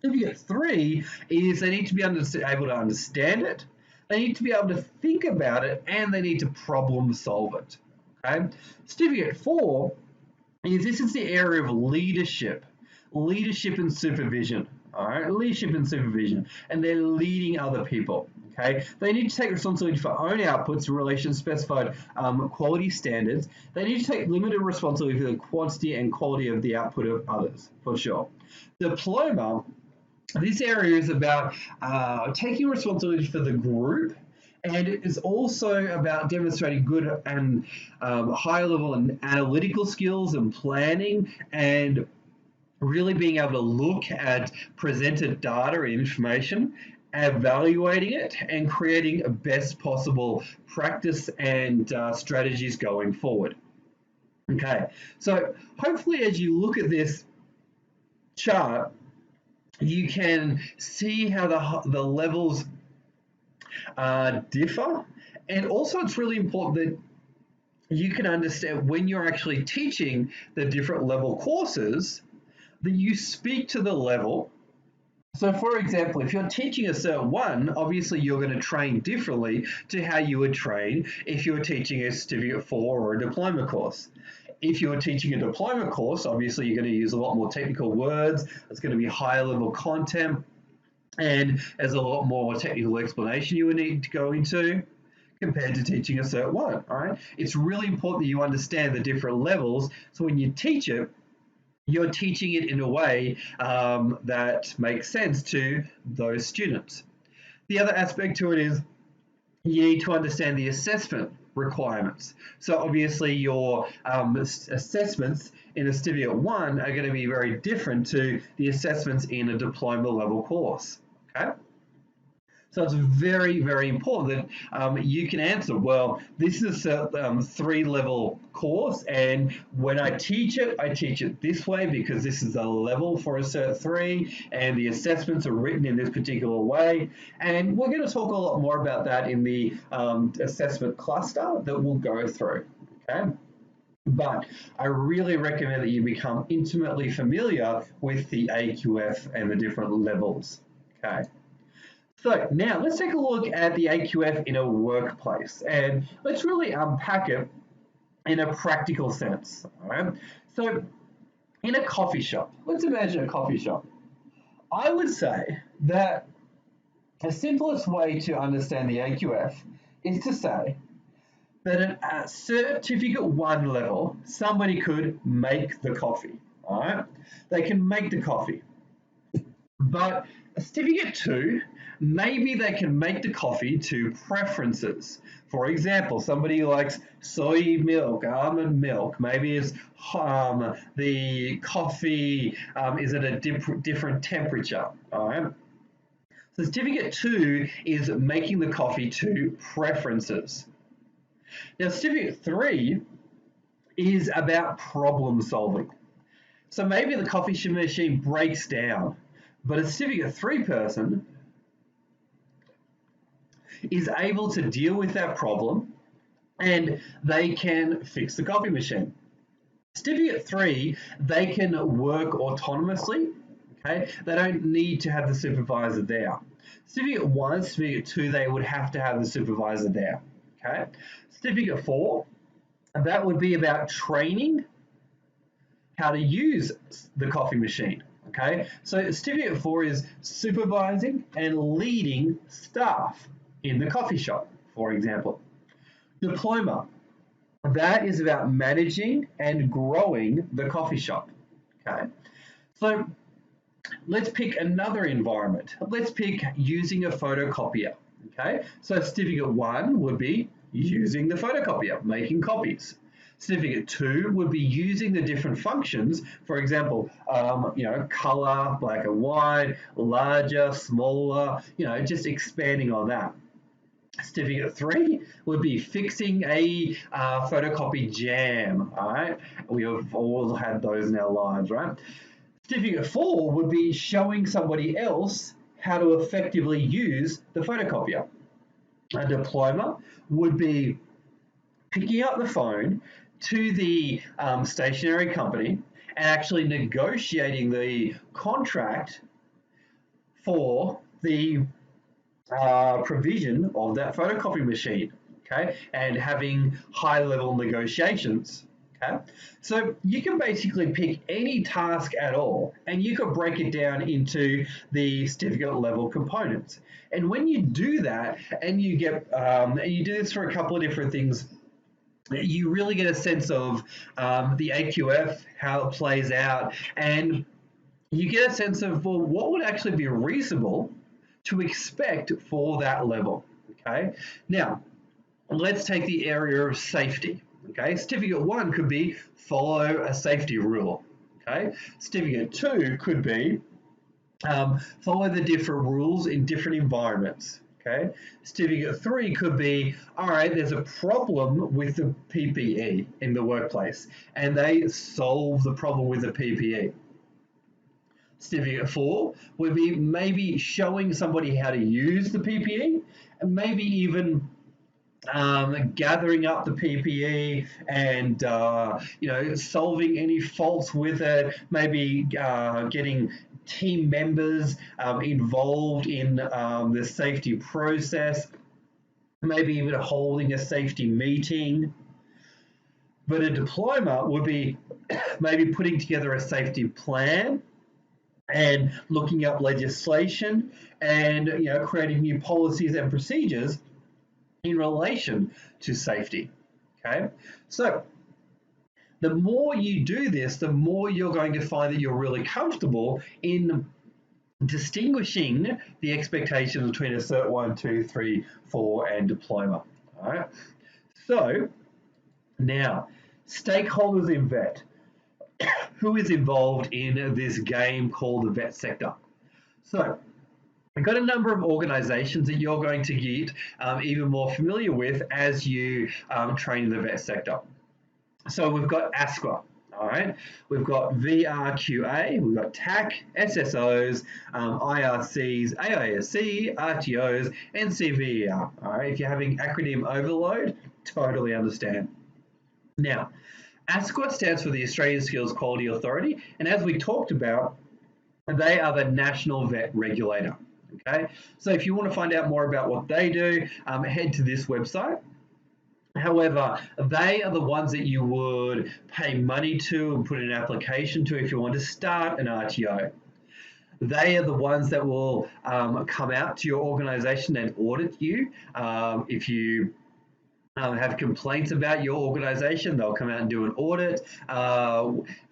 Certificate 3 is they need to be able to understand it, they need to be able to think about it, and they need to problem solve it, okay? Certificate 4 is this is the area of leadership and supervision, all right? Leadership and supervision, and they're leading other people. Okay, they need to take responsibility for own outputs in relation to specified quality standards. They need to take limited responsibility for the quantity and quality of the output of others, for sure. Diploma, this area is about taking responsibility for the group, and it is also about demonstrating good and higher level and analytical skills and planning, and really being able to look at presented data and information, evaluating it, and creating a best possible practice and strategies going forward. Okay, so hopefully as you look at this chart, you can see how the levels differ, and also it's really important that you can understand when you're actually teaching the different level courses that you speak to the level. So for example, if you're teaching a Cert 1, obviously you're going to train differently to how you would train if you were teaching a Certificate 4 or a diploma course. If you're teaching a diploma course, obviously you're going to use a lot more technical words, it's going to be higher level content, and there's a lot more technical explanation you would need to go into compared to teaching a Cert 1, all right? It's really important that you understand the different levels, so when you teach it, you're teaching it in a way that makes sense to those students. The other aspect to it is you need to understand the assessment requirements. So obviously your assessments in a Certificate 1 are going to be very different to the assessments in a diploma level course, okay? So it's very, very important that you can answer, well, this is a 3-level course, and when I teach it this way because this is a level for a Cert 3, and the assessments are written in this particular way. And we're going to talk a lot more about that in the assessment cluster that we'll go through, okay? But I really recommend that you become intimately familiar with the AQF and the different levels, okay? So now let's take a look at the AQF in a workplace, and let's really unpack it in a practical sense. All right? So in a coffee shop, let's imagine a coffee shop. I would say that the simplest way to understand the AQF is to say that at Certificate 1 level, somebody could make the coffee. All right? They can make the coffee. But Certificate 2, maybe they can make the coffee to preferences. For example, somebody likes soy milk, almond milk. Maybe it's the coffee is at a different temperature. All right. So Certificate 2 is making the coffee to preferences. Now Certificate 3 is about problem solving. So maybe the coffee machine breaks down, but a Certificate 3 person is able to deal with that problem and they can fix the coffee machine. Certificate 3, they can work autonomously, okay? They don't need to have the supervisor there. Certificate 1, Certificate 2, they would have to have the supervisor there, okay? Certificate 4, that would be about training how to use the coffee machine. Okay, so Certificate 4 is supervising and leading staff in the coffee shop, for example. Diploma, that is about managing and growing the coffee shop. Okay, so let's pick another environment. Let's pick using a photocopier. Okay, so Certificate 1 would be using the photocopier, making copies. Certificate 2 would be using the different functions, for example, color, black and white, larger, smaller, just expanding on that. Certificate 3 would be fixing a photocopy jam, all right? We have all had those in our lives, right? Certificate 4 would be showing somebody else how to effectively use the photocopier. A diploma would be picking up the phone to the stationery company and actually negotiating the contract for the provision of that photocopy machine, okay, and having high-level negotiations. Okay, so you can basically pick any task at all, and you can break it down into the certificate level components. And when you do that, and you get, and you do this for a couple of different things, you really get a sense of the AQF, how it plays out, and you get a sense of, well, what would actually be reasonable to expect for that level. Okay, now let's take the area of safety. Okay, certificate 1 could be follow a safety rule. Okay, certificate 2 could be follow the different rules in different environments. Okay, certificate 3 could be, all right, there's a problem with the PPE in the workplace, and they solve the problem with the PPE. Certificate 4 would be maybe showing somebody how to use the PPE, and maybe even gathering up the PPE and solving any faults with it. Maybe getting team members involved in the safety process. Maybe even holding a safety meeting. But a diploma would be maybe putting together a safety plan and looking up legislation and creating new policies and procedures in relation to safety. Okay, so the more you do this, the more you're going to find that you're really comfortable in distinguishing the expectations between a Cert 1, 2, 3, 4 and diploma. All right, so now stakeholders in vet. Who is involved in this game called the vet sector? So we've got a number of organisations that you're going to get even more familiar with as you train in the vet sector. So we've got ASQA, all right? We've got VRQA, we've got TAC, SSOs, IRCs, AISC, RTOs, and CVER, all right? If you're having acronym overload, totally understand. Now, ASQA stands for the Australian Skills Quality Authority, and as we talked about, they are the national vet regulator. Okay, so if you want to find out more about what they do, head to this website. However, they are the ones that you would pay money to and put an application to if you want to start an RTO. They are the ones that will come out to your organisation and audit you. If you have complaints about your organisation, they'll come out and do an audit.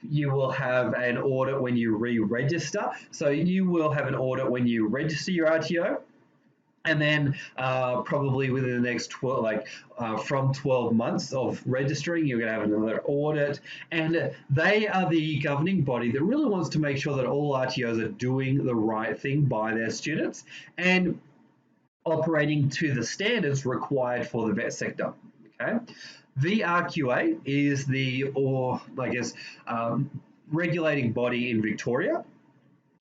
You will have an audit when you re-register. So you will have an audit when you register your RTO. And then probably within the next 12, from 12 months of registering, you're going to have another audit. And they are the governing body that really wants to make sure that all RTOs are doing the right thing by their students and operating to the standards required for the vet sector. Okay, VRQA is the, regulating body in Victoria,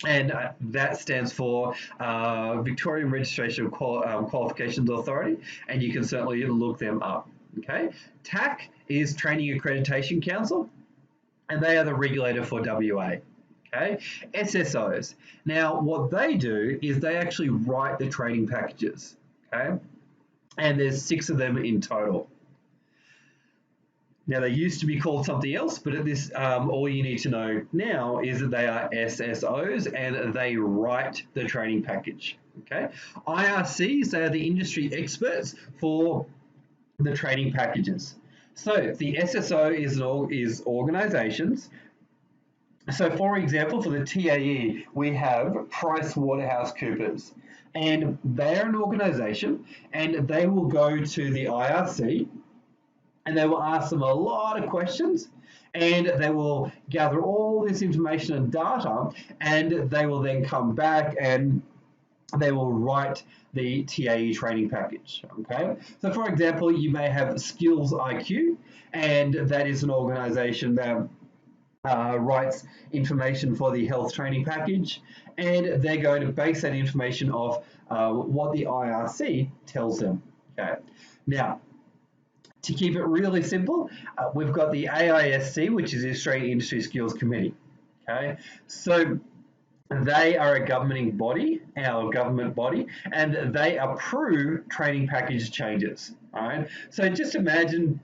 and that stands for Victorian Registration of Qualifications Authority, and you can certainly look them up. Okay, TAC is Training Accreditation Council, and they are the regulator for WA. Okay, SSOs. Now, what they do is they actually write the training packages. Okay, and there's 6 of them in total. Now, they used to be called something else, but at this, all you need to know now is that they are SSOs and they write the training package. Okay, IRCs, they are the industry experts for the training packages. So the SSO is organisations. So, for example, for the TAEU, we have PricewaterhouseCoopers, and they're an organisation, and they will go to the IRC and they will ask them a lot of questions, and they will gather all this information and data, and they will then come back and they will write the TAE training package. Okay, so for example, you may have Skills IQ, and that is an organization that writes information for the health training package, and they're going to base that information off what the IRC tells them. Okay, now to keep it really simple, we've got the AISC, which is the Australian Industry Skills Committee. Okay, so they are a governing body, our government body, and they approve training package changes. All right. So just imagine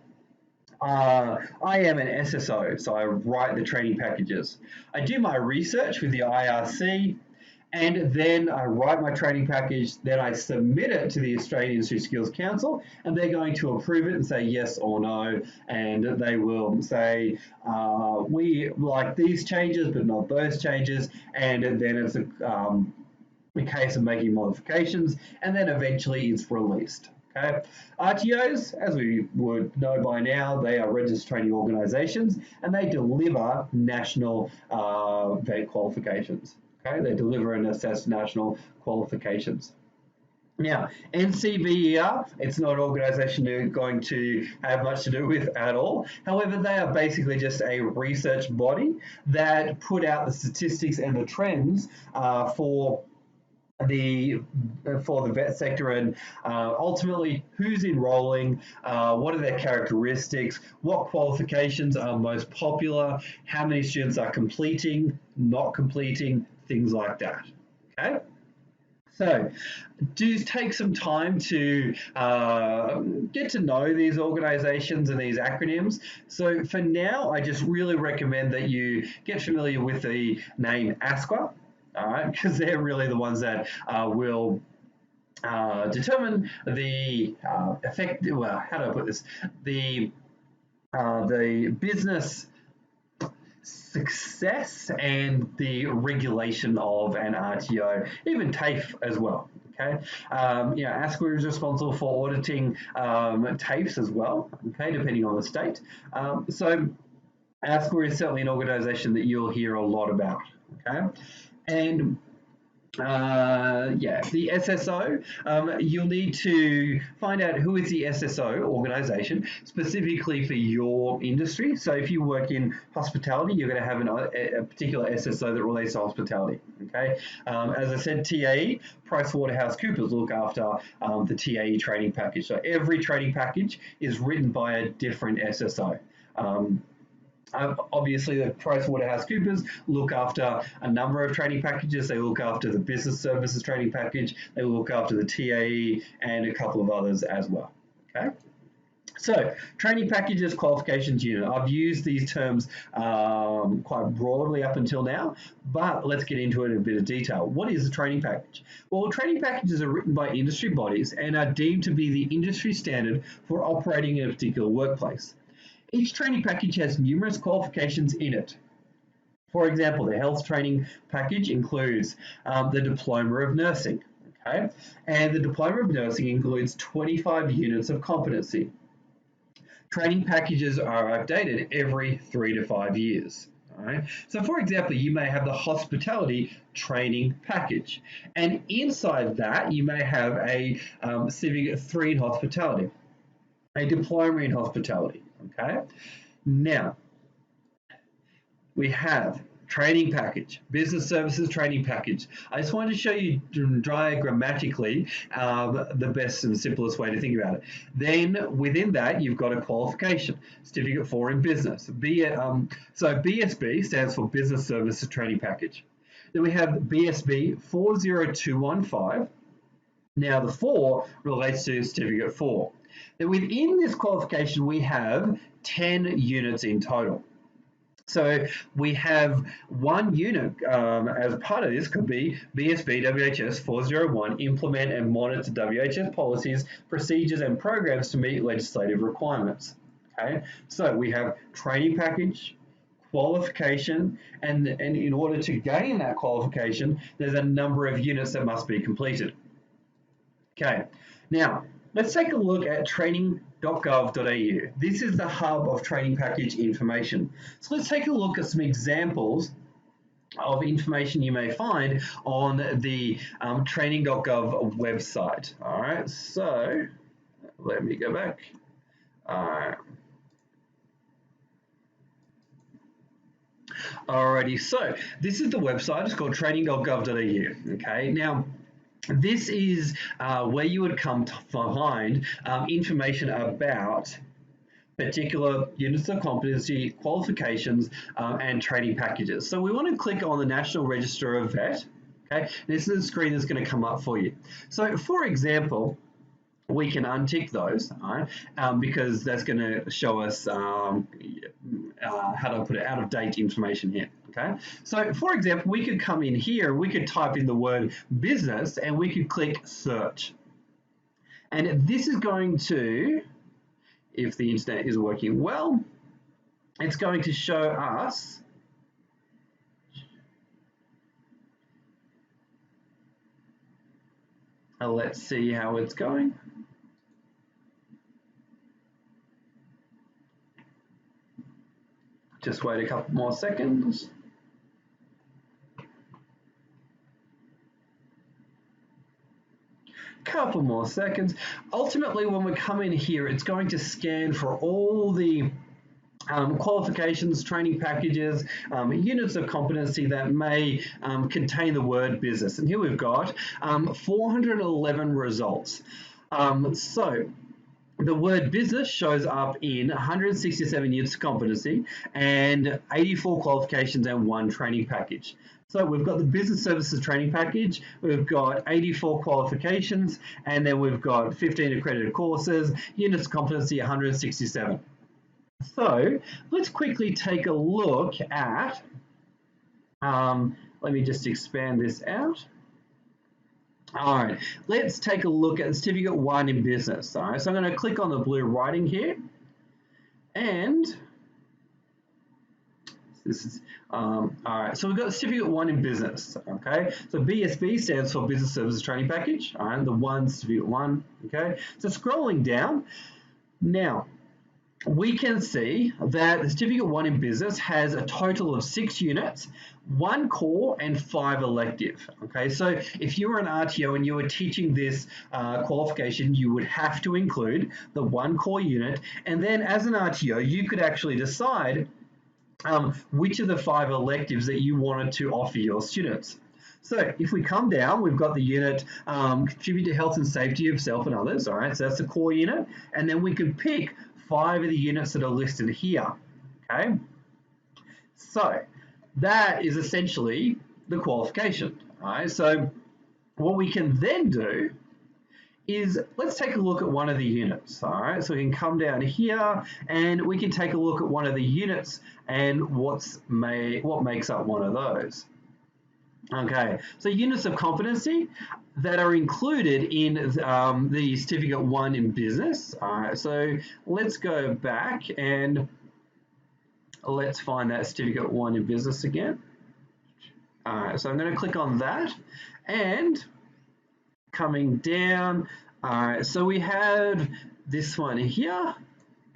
I am an SSO, so I write the training packages. I do my research with the IRC, and then I write my training package, then I submit it to the Australian Industry Skills Council, and they're going to approve it and say yes or no, and they will say, we like these changes, but not those changes, and then it's a case of making modifications, and then eventually it's released. Okay. RTOs, as we would know by now, they are registered training organisations, and they deliver national vet qualifications. Okay, they deliver and assess national qualifications. Now, NCVER, it's not an organisation you're going to have much to do with at all. However, they are basically just a research body that put out the statistics and the trends for the vet sector, and ultimately who's enrolling, what are their characteristics, what qualifications are most popular, how many students are completing, not completing, things like that. Okay. So, do take some time to get to know these organizations and these acronyms. So, for now, I just really recommend that you get familiar with the name ASQA, all right, because they're really the ones that will determine the effect. Well, how do I put this? The business success and the regulation of an RTO, even TAFE as well. Okay, ASQA is responsible for auditing TAFEs as well. Okay, depending on the state. So ASQA is certainly an organisation that you'll hear a lot about. Okay, and the SSO, you'll need to find out who is the SSO organisation specifically for your industry. So if you work in hospitality, you're going to have a particular SSO that relates to hospitality. Okay, as I said, TAE, PricewaterhouseCoopers look after the TAE training package. So every training package is written by a different SSO. Obviously, the PricewaterhouseCoopers look after a number of training packages. They look after the business services training package. They look after the TAE and a couple of others as well. Okay. So, training packages, qualifications unit. I've used these terms quite broadly up until now, but let's get into it in a bit of detail. What is a training package? Well, training packages are written by industry bodies and are deemed to be the industry standard for operating in a particular workplace. Each training package has numerous qualifications in it. For example, the health training package includes the Diploma of Nursing, okay? And the Diploma of Nursing includes 25 units of competency. Training packages are updated every 3 to 5 years. All right? So, for example, you may have the Hospitality Training Package, and inside that you may have a Certificate 3 in Hospitality, a Diploma in Hospitality. Okay, now we have training package, business services training package. I just wanted to show you diagrammatically the best and simplest way to think about it. Then within that, you've got a qualification, Certificate 4 in Business. So BSB stands for Business Services Training Package. Then we have BSB 40215. Now the 4 relates to Certificate 4. Then within this qualification, we have 10 units in total. So we have one unit as part of this could be BSB WHS 401, implement and monitor WHS policies, procedures and programs to meet legislative requirements. Okay, so we have training package, qualification, and in order to gain that qualification, there's a number of units that must be completed. Okay, now let's take a look at training.gov.au. This is the hub of training package information. So let's take a look at some examples of information you may find on the training.gov website. All right, so let me go back. All right. Alrighty, so this is the website. It's called training.gov.au. Okay, now this is where you would come to find information about particular units of competency, qualifications, and training packages. So we want to click on the National Register of Vet. Okay, this is the screen that's going to come up for you. So, for example, we can untick those, right? Because that's going to show us how do I put it, out of date information here. Okay, so for example, we could come in here, we could type in the word business, and we could click search, and this is going to, if the internet is working well, it's going to show us let's see how it's going. Just wait a couple more seconds. Couple more seconds. Ultimately, when we come in here, it's going to scan for all the qualifications, training packages, units of competency that may contain the word business. And here we've got 411 results. So the word business shows up in 167 units of competency and 84 qualifications and 1 training package. So we've got the business services training package, we've got 84 qualifications, and then we've got 15 accredited courses, units of competency 167. So let's quickly take a look at, let me just expand this out. All right, let's take a look at Certificate 1 in Business. All right, so I'm going to click on the blue writing here, and this is, all right, so we've got Certificate 1 in Business, okay? So BSB stands for Business Services Training Package, all right, the 1, Certificate 1, okay? So scrolling down, now, we can see that the Certificate 1 in Business has a total of 6 units, 1 core and 5 elective. Okay, so if you were an RTO and you were teaching this qualification, you would have to include the 1 core unit, and then as an RTO, you could actually decide which of the 5 electives that you wanted to offer your students. So if we come down, we've got the unit contribute to health and safety of self and others. All right, so that's the core unit, and then we can pick 5 of the units that are listed here. Okay, so that is essentially the qualification. All right, so what we can then do is let's take a look at one of the units. All right, so we can come down here and we can take a look at one of the units and what makes up one of those. Okay, so units of competency that are included in the Certificate 1 in Business. All right, so let's go back and let's find that Certificate 1 in Business again. All right, so I'm going to click on that and coming down. All right, so we have this one here.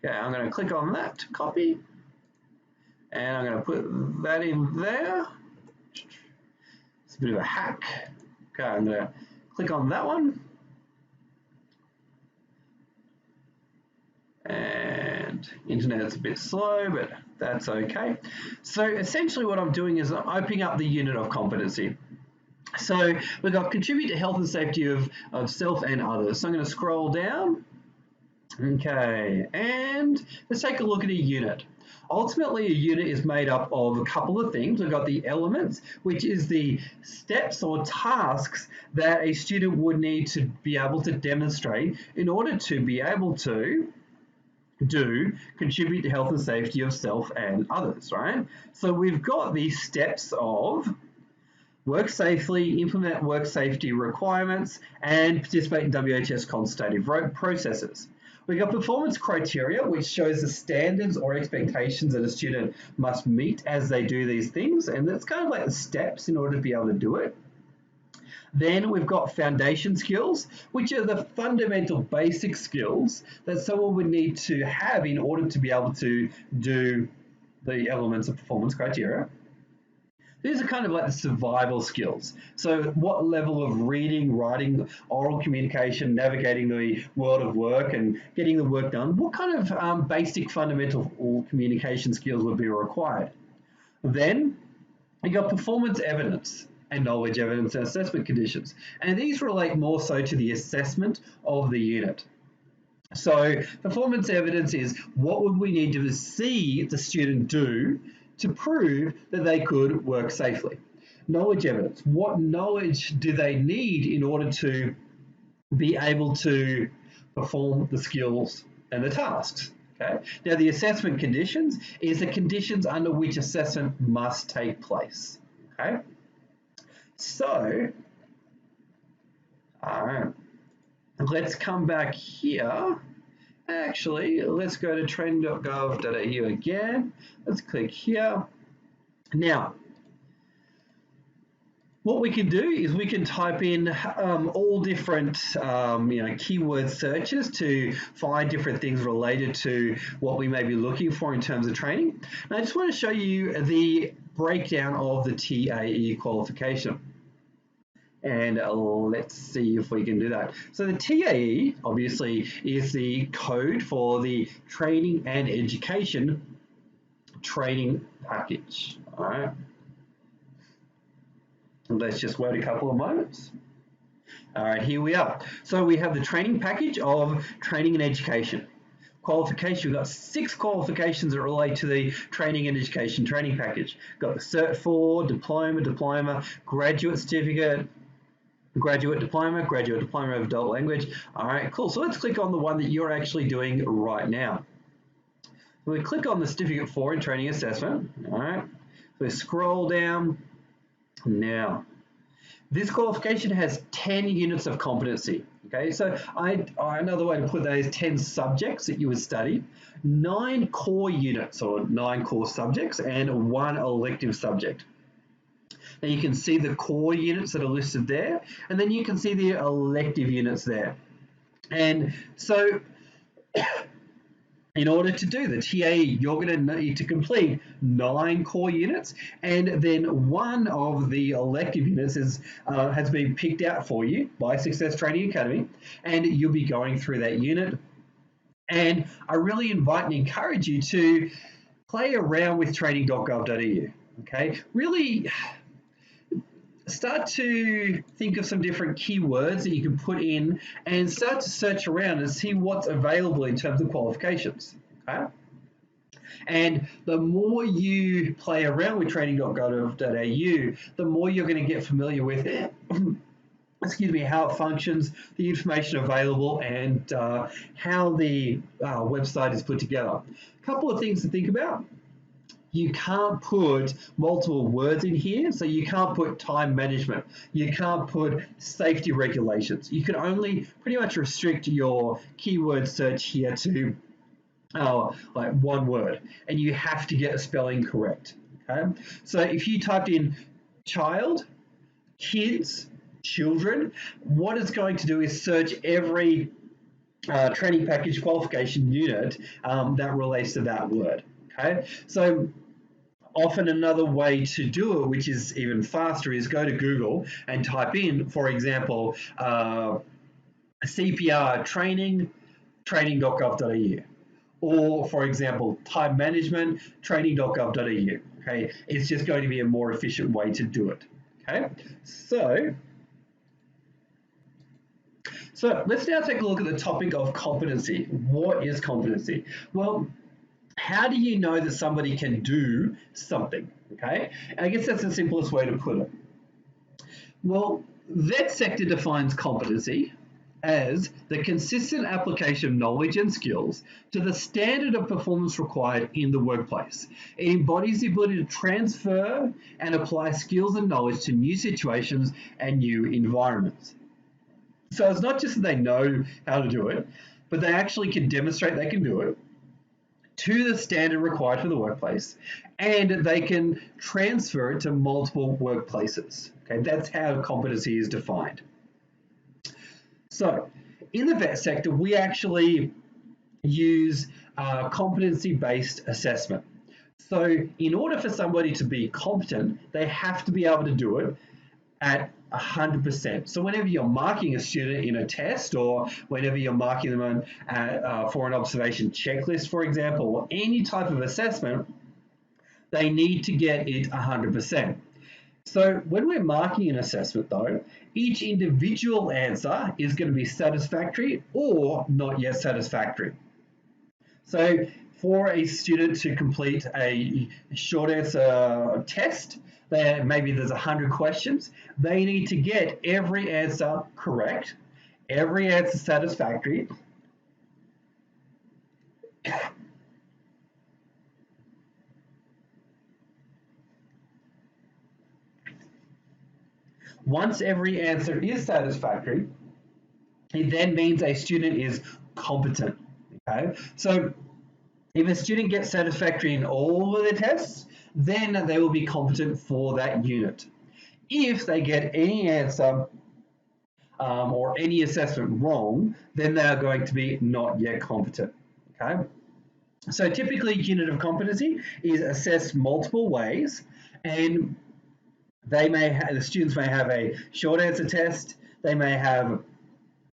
Okay, I'm going to click on that to copy, and I'm going to put that in there. It's a bit of a hack. Okay, I'm going to click on that one. And internet's a bit slow, but that's okay. So essentially what I'm doing is I'm opening up the unit of competency. So we've got contribute to health and safety of self and others. So I'm going to scroll down. Okay, and let's take a look at a unit. Ultimately, a unit is made up of a couple of things. We've got the elements, which is the steps or tasks that a student would need to be able to demonstrate in order to be able to contribute to health and safety of self and others, right? So we've got these steps of work safely, implement work safety requirements, and participate in WHS consultative processes. We've got performance criteria, which shows the standards or expectations that a student must meet as they do these things, and that's kind of like the steps in order to be able to do it. Then we've got foundation skills, which are the fundamental basic skills that someone would need to have in order to be able to do the elements of performance criteria. These are kind of like the survival skills. So what level of reading, writing, oral communication, navigating the world of work and getting the work done, what kind of basic fundamental communication skills would be required? Then you got performance evidence and knowledge evidence and assessment conditions. And these relate more so to the assessment of the unit. So performance evidence is what would we need to see the student do to prove that they could work safely. Knowledge evidence, what knowledge do they need in order to be able to perform the skills and the tasks? Okay. Now the assessment conditions is the conditions under which assessment must take place. Okay. So, let's come back here. Actually, let's go to training.gov.au again. Let's click here. Now, what we can do is we can type in all different keyword searches to find different things related to what we may be looking for in terms of training. And I just want to show you the breakdown of the TAEU qualification. And let's see if we can do that. So the TAE obviously is the code for the training and education training package. All right. Let's just wait a couple of moments. All right, here we are. So we have the training package of training and education. Qualification, we've got 6 qualifications that relate to the training and education training package. We've got the Cert 4, diploma, graduate certificate, graduate diploma of adult language. All right, cool. So let's click on the one that you're actually doing right now. So we click on the certificate 4 in training assessment. All right, so we scroll down. Now, this qualification has 10 units of competency. Okay, so another way to put that is 10 subjects that you would study, 9 core units or 9 core subjects, and 1 elective subject. Now you can see the core units that are listed there, and then you can see the elective units there. And so in order to do the TAE, you're going to need to complete 9 core units, and then 1 of the elective units has been picked out for you by Success Training Academy, and you'll be going through that unit. And I really invite and encourage you to play around with training.gov.au. Okay, really start to think of some different keywords that you can put in and start to search around and see what's available in terms of qualifications. Okay? And the more you play around with training.gov.au, the more you're going to get familiar with how it functions, the information available, and how the website is put together. A couple of things to think about. You can't put multiple words in here, so you can't put time management. You can't put safety regulations. You can only pretty much restrict your keyword search here to like 1 word, and you have to get a spelling correct. Okay, so if you typed in child, kids, children, what it's going to do is search every training package qualification unit that relates to that word. Okay, so often another way to do it, which is even faster, is go to Google and type in, for example, CPR training, training.gov.au, or for example, time management, training.gov.au. Okay, it's just going to be a more efficient way to do it. Okay, so let's now take a look at the topic of competency. What is competency? Well, how do you know that somebody can do something? Okay, and I guess that's the simplest way to put it. Well, vet sector defines competency as the consistent application of knowledge and skills to the standard of performance required in the workplace. It embodies the ability to transfer and apply skills and knowledge to new situations and new environments. So it's not just that they know how to do it, but they actually can demonstrate they can do it. to the standard required for the workplace, and they can transfer it to multiple workplaces. Okay, that's how competency is defined. So, in the vet sector, we actually use competency-based assessment. So, in order for somebody to be competent, they have to be able to do it at 100%. So whenever you're marking a student in a test, or whenever you're marking them for an observation checklist, for example, or any type of assessment, they need to get it 100%. So when we're marking an assessment though, each individual answer is going to be satisfactory or not yet satisfactory. So for a student to complete a short answer test, maybe there's 100 questions, they need to get every answer correct, every answer satisfactory, once every answer is satisfactory, it then means a student is competent. Okay, so if a student gets satisfactory in all of their tests, then they will be competent for that unit. If they get any answer or any assessment wrong, then they are going to be not yet competent. Okay. So typically, unit of competency is assessed multiple ways, and the students may have a short answer test, they may have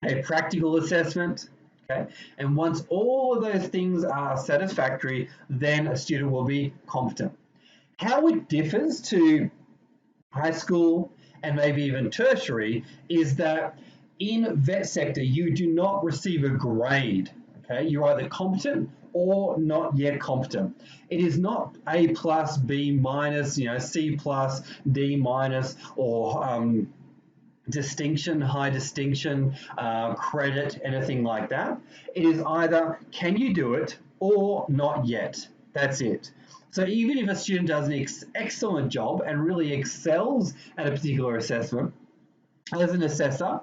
a practical assessment, okay? And once all of those things are satisfactory, then a student will be competent. How it differs to high school and maybe even tertiary is that in vet sector, you do not receive a grade, okay? You're either competent or not yet competent. It is not A plus, B minus, C plus, D minus, or distinction, high distinction, credit, anything like that. It is either can you do it or not yet. That's it. So even if a student does an excellent job and really excels at a particular assessment, as an assessor,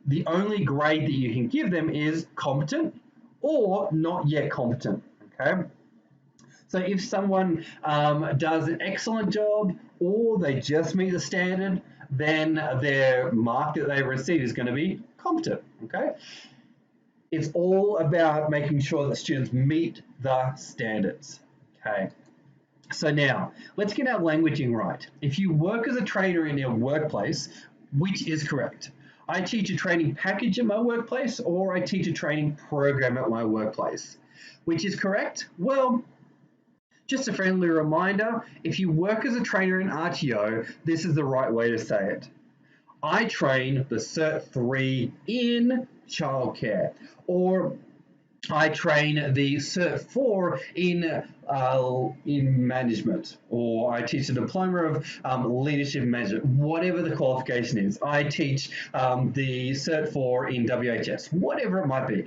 the only grade that you can give them is competent or not yet competent. Okay. So if someone does an excellent job or they just meet the standard, then their mark that they receive is going to be competent. Okay. It's all about making sure that students meet the standards. Okay. So now, let's get our languaging right. If you work as a trainer in your workplace, which is correct? I teach a training package at my workplace, or I teach a training program at my workplace. Which is correct? Well, just a friendly reminder, if you work as a trainer in RTO, this is the right way to say it. I train the Cert 3 in childcare, or I train the Cert 4 in management, or I teach a diploma of leadership management, whatever the qualification is. I teach the Cert 4 in WHS, whatever it might be.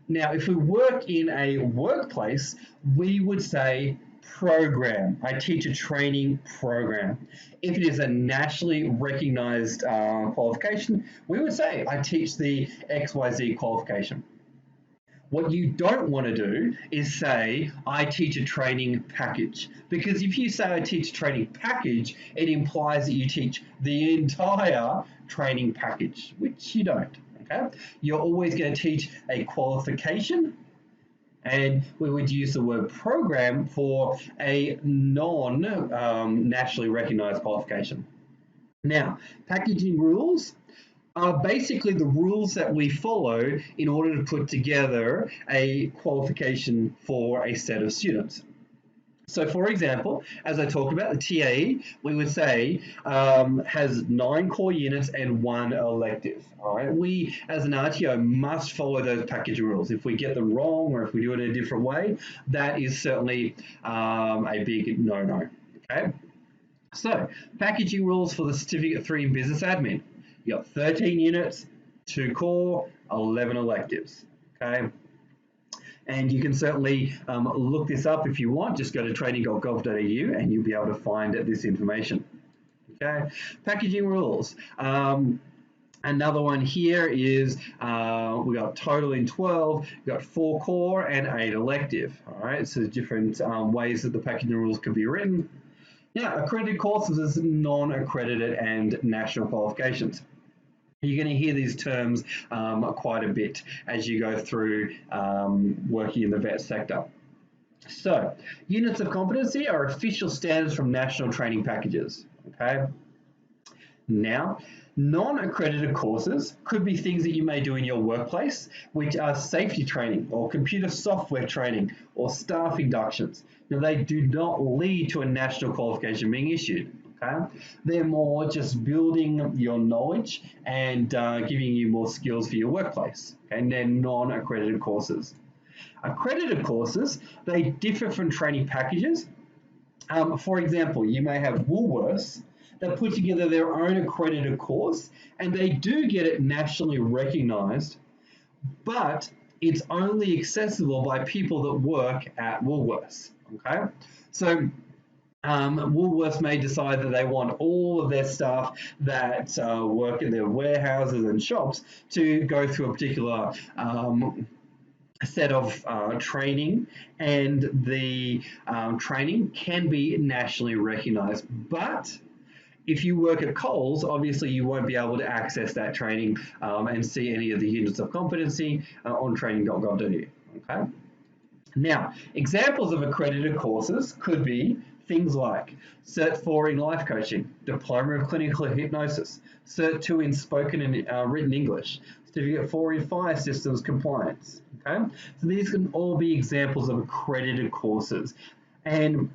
Now, if we work in a workplace, we would say program. I teach a training program. If it is a nationally recognized qualification, we would say I teach the XYZ qualification. What you don't want to do is say, I teach a training package. Because if you say I teach a training package, it implies that you teach the entire training package, which you don't. Okay? You're always going to teach a qualification, and we would use the word program for a non-nationally recognized qualification. Now, packaging rules are basically the rules that we follow in order to put together a qualification for a set of students. So, for example, as I talked about, the TAE, we would say, has 9 core units and 1 elective. All right, we as an RTO must follow those packaging rules. If we get them wrong or if we do it in a different way, that is certainly a big no-no. Okay, so packaging rules for the Certificate 3 in Business Admin. You got 13 units, 2 core, 11 electives. Okay. And you can certainly look this up if you want. Just go to training.gov.au and you'll be able to find this information. Okay, packaging rules. Another one here is we got total in 12, we got 4 core and 8 elective. All right, so different ways that the packaging rules can be written. Now, accredited courses is non-accredited and national qualifications. You're going to hear these terms quite a bit as you go through working in the vet sector. So, units of competency are official standards from national training packages. Okay. Now, non-accredited courses could be things that you may do in your workplace, which are safety training or computer software training or staff inductions. Now, they do not lead to a national qualification being issued. Okay? They're more just building your knowledge and giving you more skills for your workplace. Okay? And they're non-accredited courses. Accredited courses, they differ from training packages. For example, you may have Woolworths that put together their own accredited course, and they do get it nationally recognised, but it's only accessible by people that work at Woolworths. Okay, so Woolworths may decide that they want all of their staff that work in their warehouses and shops to go through a particular set of training, and the training can be nationally recognised, but if you work at Coles, obviously you won't be able to access that training and see any of the units of competency on training.gov.au. Okay. Now, examples of accredited courses could be things like Cert 4 in Life Coaching, Diploma of Clinical Hypnosis, Cert 2 in Spoken and Written English, Certificate 4 in Fire Systems Compliance. Okay, so these can all be examples of accredited courses, and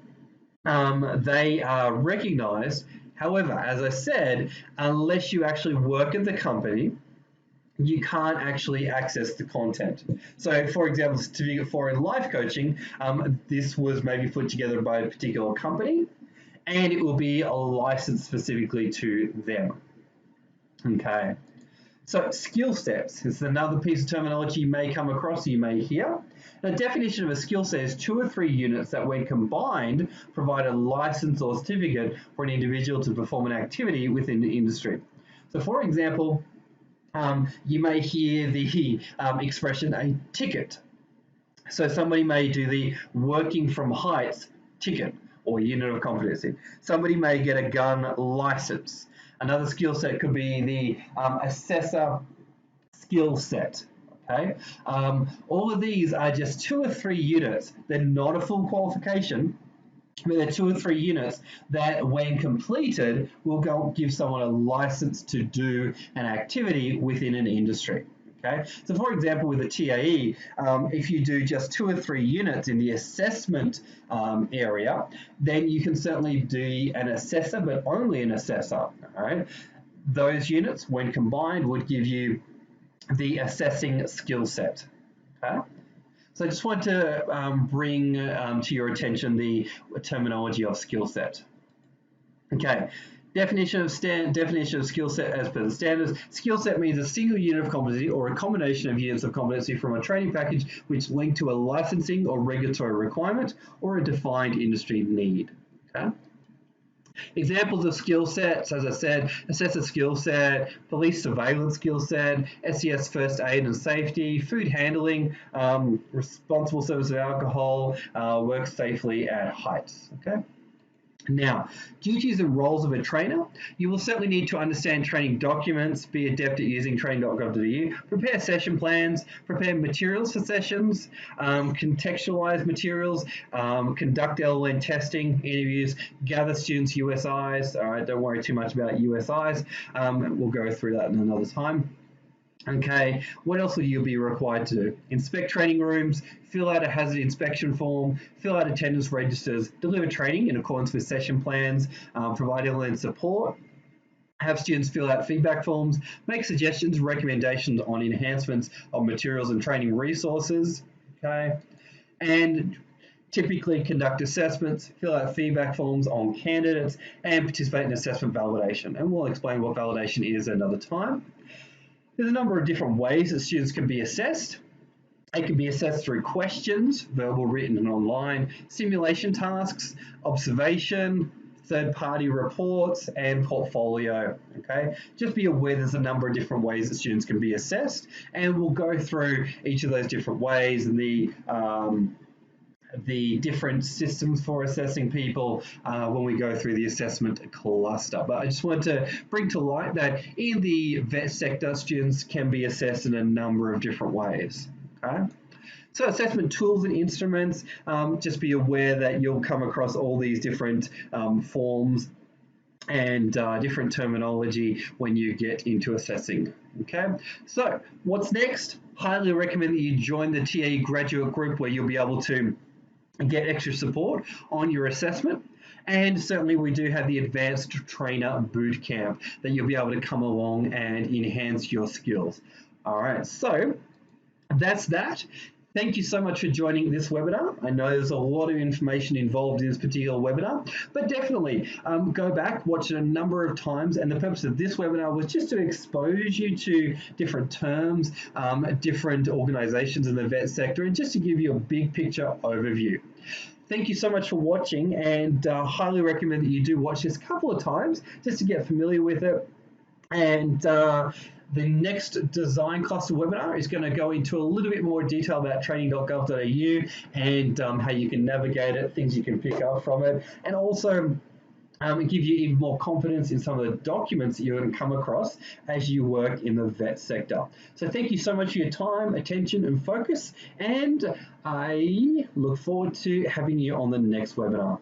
they are recognised. However, as I said, unless you actually work at the company, you can't actually access the content. So, for example, Certificate 4 in Life Coaching, this was maybe put together by a particular company, and it will be a license specifically to them. Okay. So, skill sets is another piece of terminology you may come across, you may hear. The definition of a skill set is 2 or 3 units that, when combined, provide a license or certificate for an individual to perform an activity within the industry. So, for example, you may hear the expression a ticket. So somebody may do the working from heights ticket or unit of competency. Somebody may get a gun license. Another skill set could be the assessor skill set. Okay, all of these are just 2 or 3 units. They're not a full qualification, but they're 2 or 3 units that, when completed, will give someone a license to do an activity within an industry. Okay, so for example, with the TAE, if you do just 2 or 3 units in the assessment area, then you can certainly be an assessor, but only an assessor. All right, those units, when combined, would give you the assessing skill set. Okay. So I just want to bring to your attention the terminology of skill set. Okay, definition of skill set as per the standards. Skill set means a single unit of competency or a combination of units of competency from a training package which link to a licensing or regulatory requirement or a defined industry need. Okay. Examples of skill sets, as I said, assessor skill set, police surveillance skill set, SES first aid and safety, food handling, responsible service of alcohol, work safely at heights. Okay. Now, duties and roles of a trainer. You will certainly need to understand training documents, be adept at using training.gov.au, prepare session plans, prepare materials for sessions, contextualize materials, conduct LLM testing, interviews, gather students' USIs. All right, don't worry too much about USIs. We'll go through that in another time. Okay, what else will you be required to do? Inspect training rooms, fill out a hazard inspection form, fill out attendance registers, deliver training in accordance with session plans, provide LLM support, have students fill out feedback forms, make suggestions, recommendations on enhancements of materials and training resources, okay, and typically conduct assessments, fill out feedback forms on candidates, and participate in assessment validation. And we'll explain what validation is another time. There's a number of different ways that students can be assessed. They can be assessed through questions, verbal, written, and online, simulation tasks, observation, third-party reports, and portfolio. Okay, just be aware there's a number of different ways that students can be assessed, and we'll go through each of those different ways and the different systems for assessing people when we go through the assessment cluster. But I just wanted to bring to light that in the vet sector, students can be assessed in a number of different ways. Okay. So assessment tools and instruments, just be aware that you'll come across all these different forms and different terminology when you get into assessing. Okay, so what's next? Highly recommend that you join the TAEU graduate group where you'll be able to get extra support on your assessment. And certainly we do have the Advanced Trainer Bootcamp that you'll be able to come along and enhance your skills. All right, so that's that. Thank you so much for joining this webinar. I know there's a lot of information involved in this particular webinar, but definitely go back, watch it a number of times. And the purpose of this webinar was just to expose you to different terms, different organizations in the vet sector, and just to give you a big picture overview. Thank you so much for watching, and highly recommend that you do watch this a couple of times just to get familiar with it. And the next design cluster webinar is going to go into a little bit more detail about training.gov.au and how you can navigate it, things you can pick up from it, and also give you even more confidence in some of the documents that you're going to come across as you work in the vet sector. So thank you so much for your time, attention, and focus, and I look forward to having you on the next webinar.